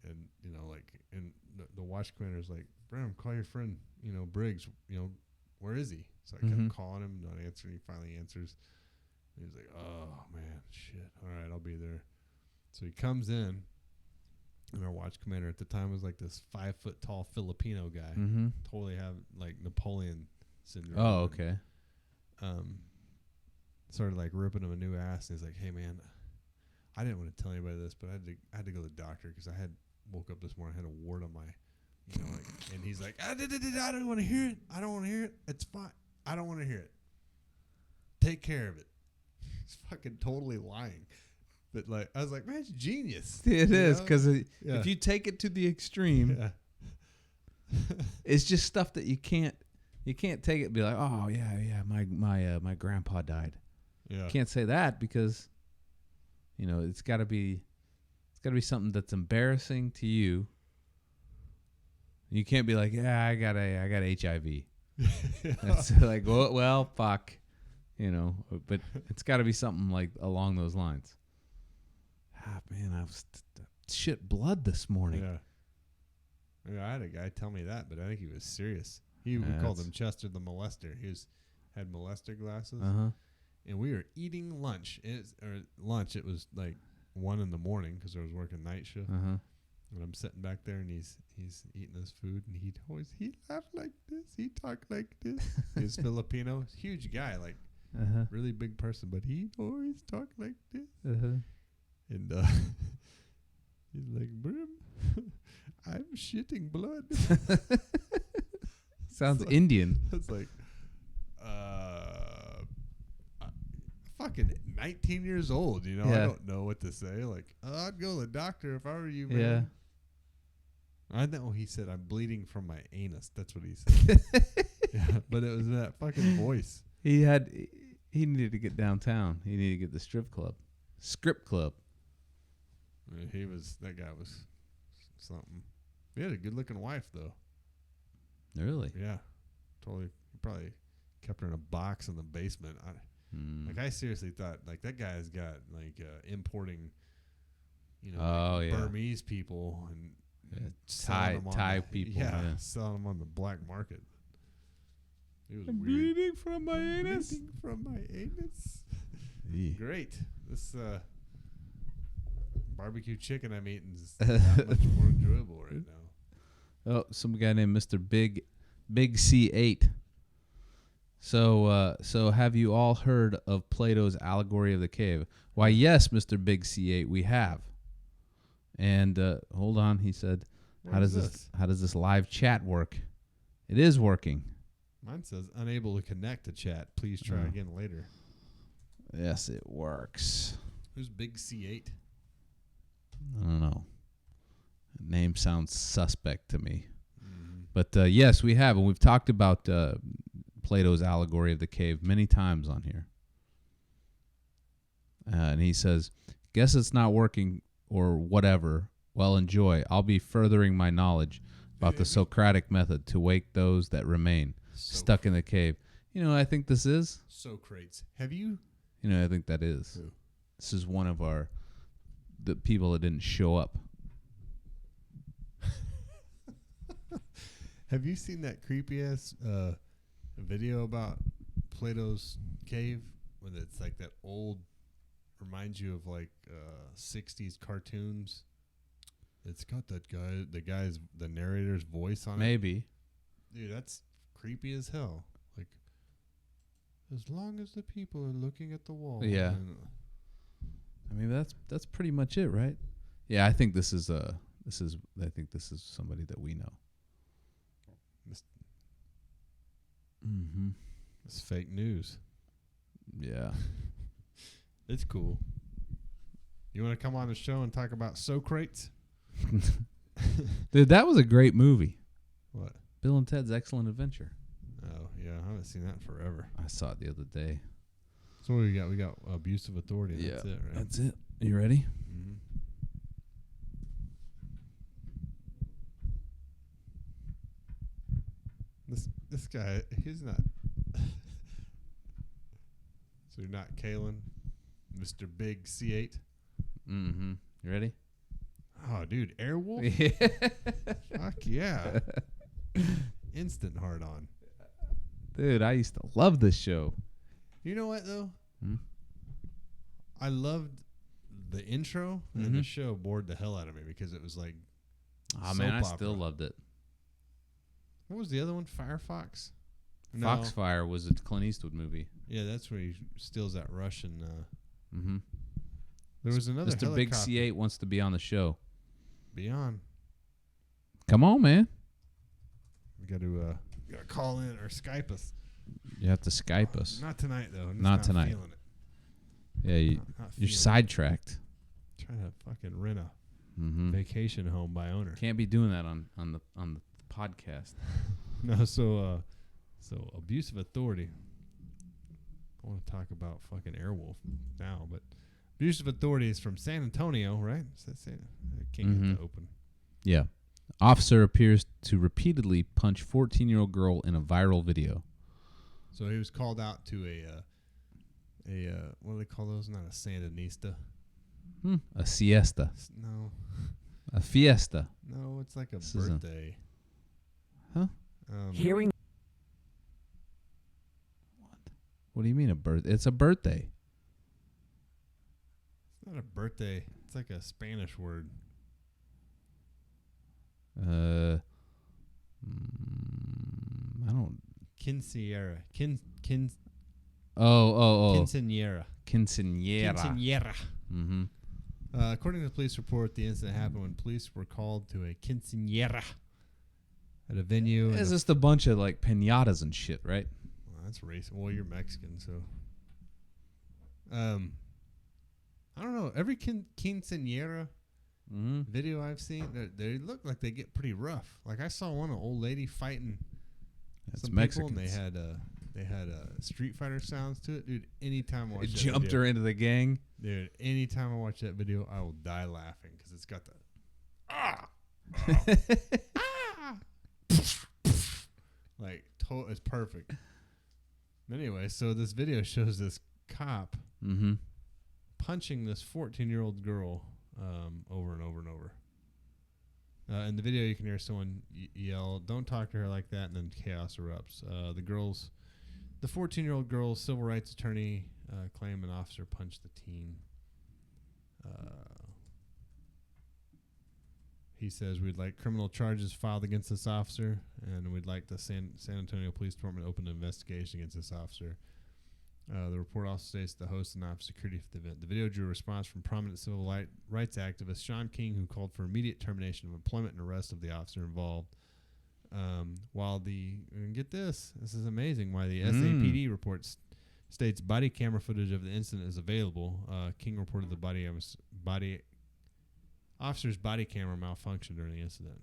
And and the watch commander's like, Bram, call your friend, Briggs. Where is he? So I kept calling him, not answering. He finally answers. And he's like, oh man, shit. All right, I'll be there. So he comes in, and our watch commander at the time was like this 5 foot tall Filipino guy. Mm-hmm. Totally have like Napoleon syndrome. Oh, okay. Started like ripping him a new ass, and he's like, hey man, I didn't want to tell anybody this, but I had to go to the doctor because I woke up this morning, I had a wart on my, and he's like, I don't want to hear it. I don't want to hear it. It's fine. I don't want to hear it. Take care of it. He's fucking totally lying. But I was like, man, it's genius. It is, because if you take it to the extreme, it's just stuff that you can't take it and be like, oh yeah, my grandpa died. Yeah. You can't say that because, it's got to be something that's embarrassing to you. You can't be like, yeah, I got HIV. That's like, well, fuck, but it's got to be something like along those lines. Ah, man, I was shit blood this morning. Yeah, I had a guy tell me that, but I think he was serious. We called him Chester the molester. He had molester glasses, and we were eating lunch. It was like 1 a.m. because I was working night shift. And I'm sitting back there, and he's eating his food, and he laughed like this. He talked like this. He's Filipino, huge guy, like really big person, but he always talked like this. And he's like, Brim, I'm shitting blood. Sounds Indian. It's like, fucking 19 years old, I don't know what to say. Like, I'd go to the doctor if I were you, man. Yeah. I know he said, I'm bleeding from my anus. That's what he said. Yeah, but it was that fucking voice. He needed to get downtown. He needed to get the strip club. That guy was something. He had a good looking wife though. Really? Yeah. Totally. He probably kept her in a box in the basement. I seriously thought like that guy's got like importing, Burmese people and Thai people. Yeah, selling them on the black market. It was weird. Bleeding from my anus. Bleeding from my anus. Great. This barbecue chicken I'm eating is that much more enjoyable right now. Oh, some guy named Mr. Big C8. So have you all heard of Plato's allegory of the cave? Why, yes, Mr. Big C8, we have. And hold on, he said, how does this live chat work? It is working. Mine says unable to connect to chat. Please try again later. Yes, it works. Who's Big C8? I don't know. Name sounds suspect to me. But yes, we have, and we've talked about Plato's allegory of the cave many times on here. And he says, guess it's not working or whatever. Well, enjoy. I'll be furthering my knowledge about the Socratic method to wake those that remain stuck in the cave. I think this is. Socrates. Have you? I think that is. Who? This is one of the people that didn't show up. Have you seen that creepy ass video about Plato's cave when it's like that old, reminds you of like 60s cartoons? It's got that guy, the narrator's voice on it. Maybe. Dude, that's creepy as hell. Like, as long as the people are looking at the wall. Yeah. I mean, that's pretty much it, right? Yeah, I think this is somebody that we know. It's fake news. Yeah. It's cool. You want to come on the show and talk about Socrates? Dude, that was a great movie. What? Bill and Ted's Excellent Adventure. Oh, yeah. haven't seen that forever. I saw it the other day. So what do we got? We got abuse of authority. Yeah, That's it, right? That's it. You ready? Mm-hmm. This guy, he's not. So you're not Kalen, Mr. Big C8. Mm-hmm. You ready? Oh, dude, Airwolf. Fuck yeah! Instant hard on. Dude, I used to love this show. You know what though? Hmm? I loved the intro, and the show bored the hell out of me because it was like. Oh man, I still loved it. What was the other one? Firefox? Foxfire was a Clint Eastwood movie. Yeah, that's where he steals that Russian. Mm-hmm. There was another Mr. Big helicopter. C8 wants to be on the show. Be on. Come on, man. We got to call in or Skype us. You have to Skype us. Not tonight though. I'm just Not tonight. Feeling it. Yeah, you're sidetracked. Trying to fucking rent a Vacation home by owner. Can't be doing that on the podcast. No, so abuse of authority. I want to talk about fucking Airwolf now, but abuse of authority is from San Antonio, right? I can't get the open. Yeah. Officer appears to repeatedly punch 14-year-old girl in a viral video. So he was called out to a what do they call those? Not a Sandinista. A siesta. No. A fiesta. No, it's like a This isn't- birthday. Huh? Hearing What do you mean a birthday? It's a birthday. It's not a birthday. It's like a Spanish word. I don't. Quinceañera. Oh. Quinceañera. Quinceañera. Quinceañera. Mm-hmm. According to the police report, the incident happened when police were called to a quinceañera at a venue. It's just a bunch of like pinatas and shit, right? Well, that's racist. Well, you're Mexican, so. I don't know. Every quinceañera video I've seen, they look like they get pretty rough. Like I saw one old lady fighting some people, and they had Street Fighter sounds to it, dude. Anytime I watch It that jumped video, her into the gang. dude. Anytime I watch that video, I will die laughing because it's got the like it's perfect. Anyway, so this video shows this cop punching this 14-year-old girl over and over and over. In the video, you can hear someone yell, "Don't talk to her like that," and then chaos erupts. The 14-year-old girl's civil rights attorney claimed an officer punched the teen. He says, "We'd like criminal charges filed against this officer, and we'd like the San Antonio Police Department to open an investigation against this officer." The report also states the host and officer security for the event. The video drew a response from prominent civil rights activist Sean King, who called for immediate termination of employment and arrest of the officer involved. And get this is amazing, why the SAPD report states body camera footage of the incident is available. King reported the officer's body camera malfunctioned during the incident.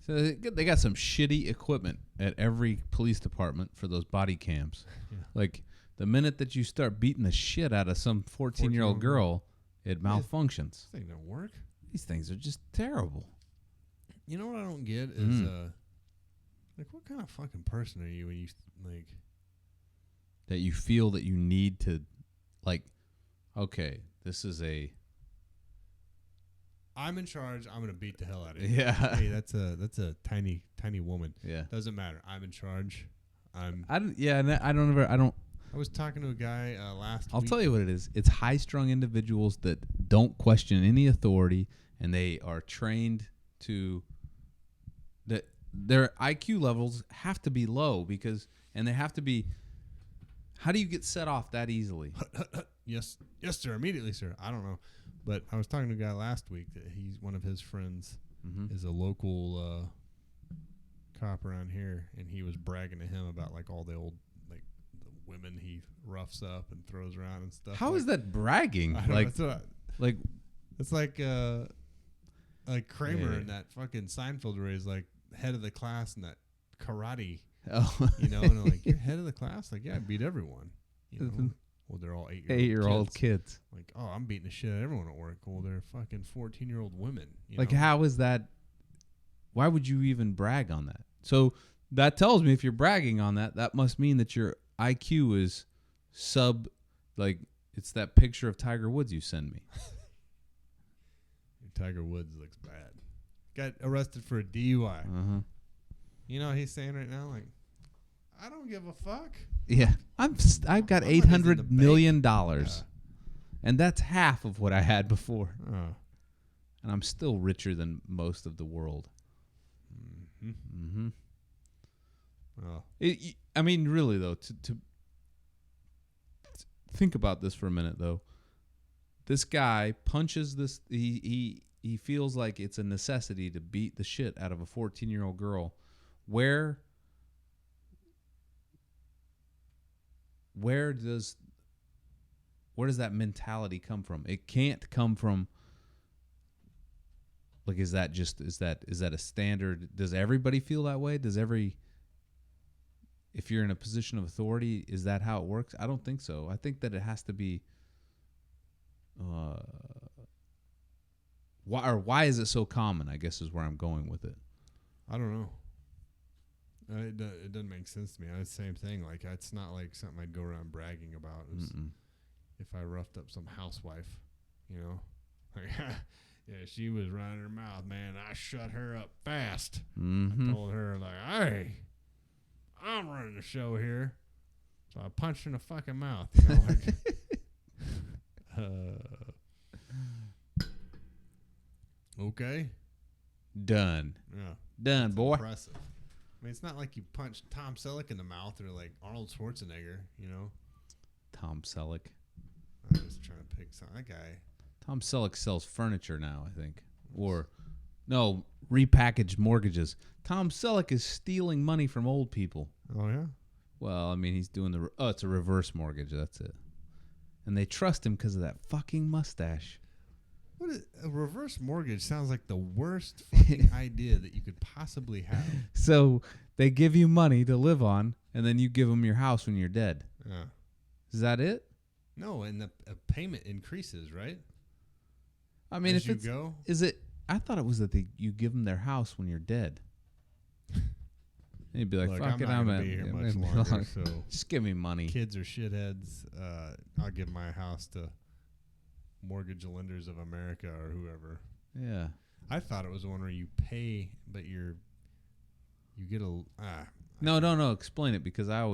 So they got some shitty equipment at every police department for those body cams. Yeah. Like the minute that you start beating the shit out of some 14-year-old girl, it malfunctions. This thing don't work. These things are just terrible. You know what I don't get is like what kind of fucking person are you when you like that you feel that you need to like, okay, this is I'm in charge. I'm gonna beat the hell out of you. Yeah. Hey, that's a tiny woman. Yeah. Doesn't matter. I'm in charge. I was talking to a guy last week. I'll tell you what it is. It's high-strung individuals that don't question any authority, and they are trained to that their IQ levels have to be low and they have to be. How do you get set off that easily? Yes, sir. Immediately, sir. I don't know. But I was talking to a guy last week that one of his friends is a local cop around here, and he was bragging to him about like all the old like the women he roughs up and throws around and stuff. How is that bragging? It's like Kramer in that fucking Seinfeld where he's like head of the class in that karate Oh, And they're like, you're head of the class? Like, yeah, I beat everyone. Well, they're all 8-year-old kids. Like, oh, I'm beating the shit out of everyone at work. Well, they're fucking 14-year-old women. Like, how is that? Why would you even brag on that? So that tells me if you're bragging on that, that must mean that your IQ is like, it's that picture of Tiger Woods you send me. Tiger Woods looks bad. Got arrested for a DUI. Uh-huh. You know what he's saying right now? Like, I don't give a fuck. Yeah. I've got $800 million. And that's half of what I had before. Oh. And I'm still richer than most of the world. Mm-hmm. Oh. I mean, really, though, to think about this for a minute, though. This guy punches this. He feels like it's a necessity to beat the shit out of a 14-year-old girl. Where does that mentality come from? It can't come from. Like, is that a standard? Does everybody feel that way? If you're in a position of authority, is that how it works? I don't think so. I think that it has to be. Why is it so common? I guess is where I'm going with it. I don't know. It doesn't make sense to me. It's the same thing. Like, it's not like something I'd go around bragging about. If I roughed up some housewife, like, yeah, she was running her mouth, man. I shut her up fast. Mm-hmm. I told her, like, hey, I'm running the show here. So I punched her in the fucking mouth. Okay. Done. Yeah. Done, That's boy. Impressive. I mean, it's not like you punched Tom Selleck in the mouth or like Arnold Schwarzenegger, Tom Selleck. I was trying to pick some. That guy. Tom Selleck sells furniture now, I think. Or, no, repackaged mortgages. Tom Selleck is stealing money from old people. Oh, yeah? Well, I mean, he's doing it's a reverse mortgage. That's it. And they trust him because of that fucking mustache. A reverse mortgage sounds like the worst fucking idea that you could possibly have. So they give you money to live on, and then you give them your house when you're dead. Yeah. Is that it? No, and the payment increases, right? I mean, As is it? I thought it was that you give them their house when you're dead. And you'd be like, look, fuck I'm it, not I'm gonna be here much longer, so just give me money. Kids are shitheads. I'll give my house to Mortgage Lenders of America or whoever. Yeah. I thought it was one where you pay, but you get a. No. Explain it, because I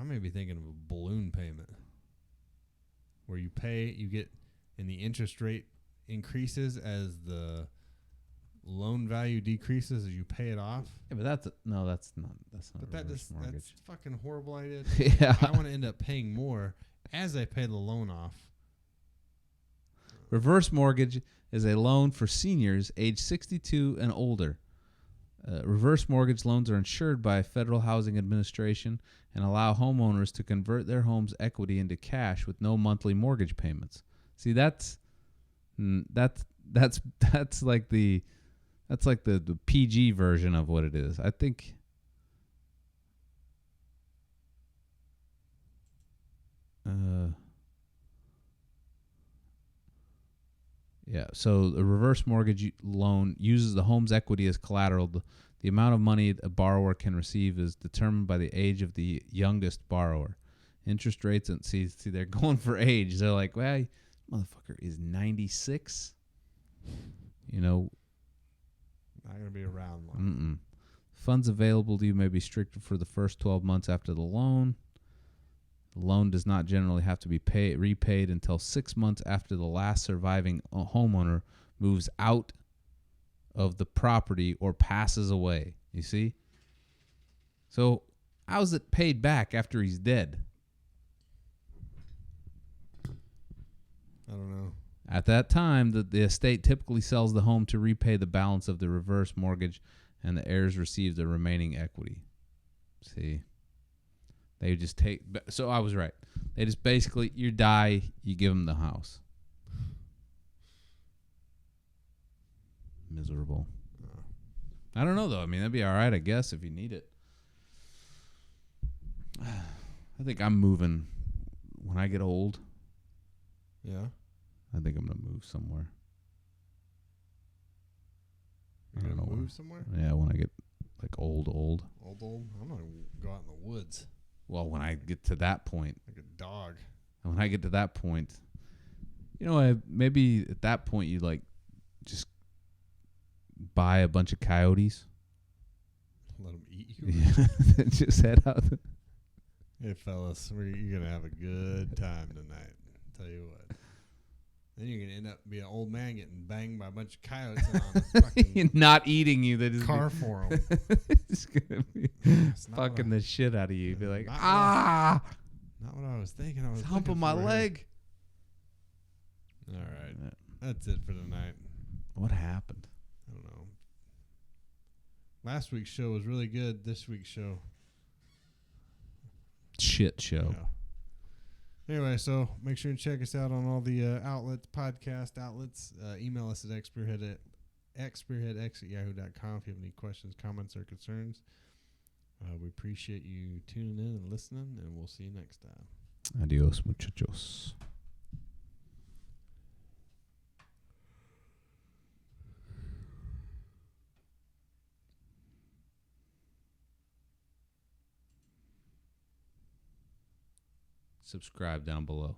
may be thinking of a balloon payment where you pay, you get, and the interest rate increases as the loan value decreases as you pay it off. Yeah, but that's not. But that's a fucking horrible idea. Yeah. I want to end up paying more as I pay the loan off. Reverse mortgage is a loan for seniors age 62 and older. Reverse mortgage loans are insured by Federal Housing Administration and allow homeowners to convert their home's equity into cash with no monthly mortgage payments. See, that's like the PG version of what it is. I think. Yeah, so the reverse mortgage loan uses the home's equity as collateral. The amount of money a borrower can receive is determined by the age of the youngest borrower. Interest rates, and see, they're going for age. They're like, well, motherfucker is 96. Not going to be around long. Funds available to you may be restricted for the first 12 months after the loan. The loan does not generally have to be repaid until 6 months after the last surviving homeowner moves out of the property or passes away. You see? So how's it paid back after he's dead? I don't know. At that time, the estate typically sells the home to repay the balance of the reverse mortgage, and the heirs receive the remaining equity. See? They just take. So I was right. They just basically, you die, you give them the house. Miserable. I don't know, though. I mean, that'd be all right, I guess, if you need it. I think I'm moving when I get old. Yeah. I think I'm going to move somewhere. You're going to move somewhere? Yeah, when I get, like, old. Old? I'm going to go out in the woods. Well, when I get to that point. Like a dog. And when I get to that point, you know, maybe at that point you, like, just buy a bunch of coyotes. Let them eat you? Yeah, just head out. Hey, fellas, you're going to have a good time tonight. Tell you what. Then you're going to end up being an old man getting banged by a bunch of coyotes on a fucking not eating you. That is car for them. It's going to be fucking the shit out of you. Be like, not not what I was thinking. I was humping my leg. All right. That's it for tonight. What happened? I don't know. Last week's show was really good. This week's show. Shit show. Yeah. Anyway, so make sure and check us out on all the outlets, podcast outlets. Email us at xspearheadx@yahoo.com if you have any questions, comments, or concerns. We appreciate you tuning in and listening, and we'll see you next time. Adios, muchachos. Subscribe down below.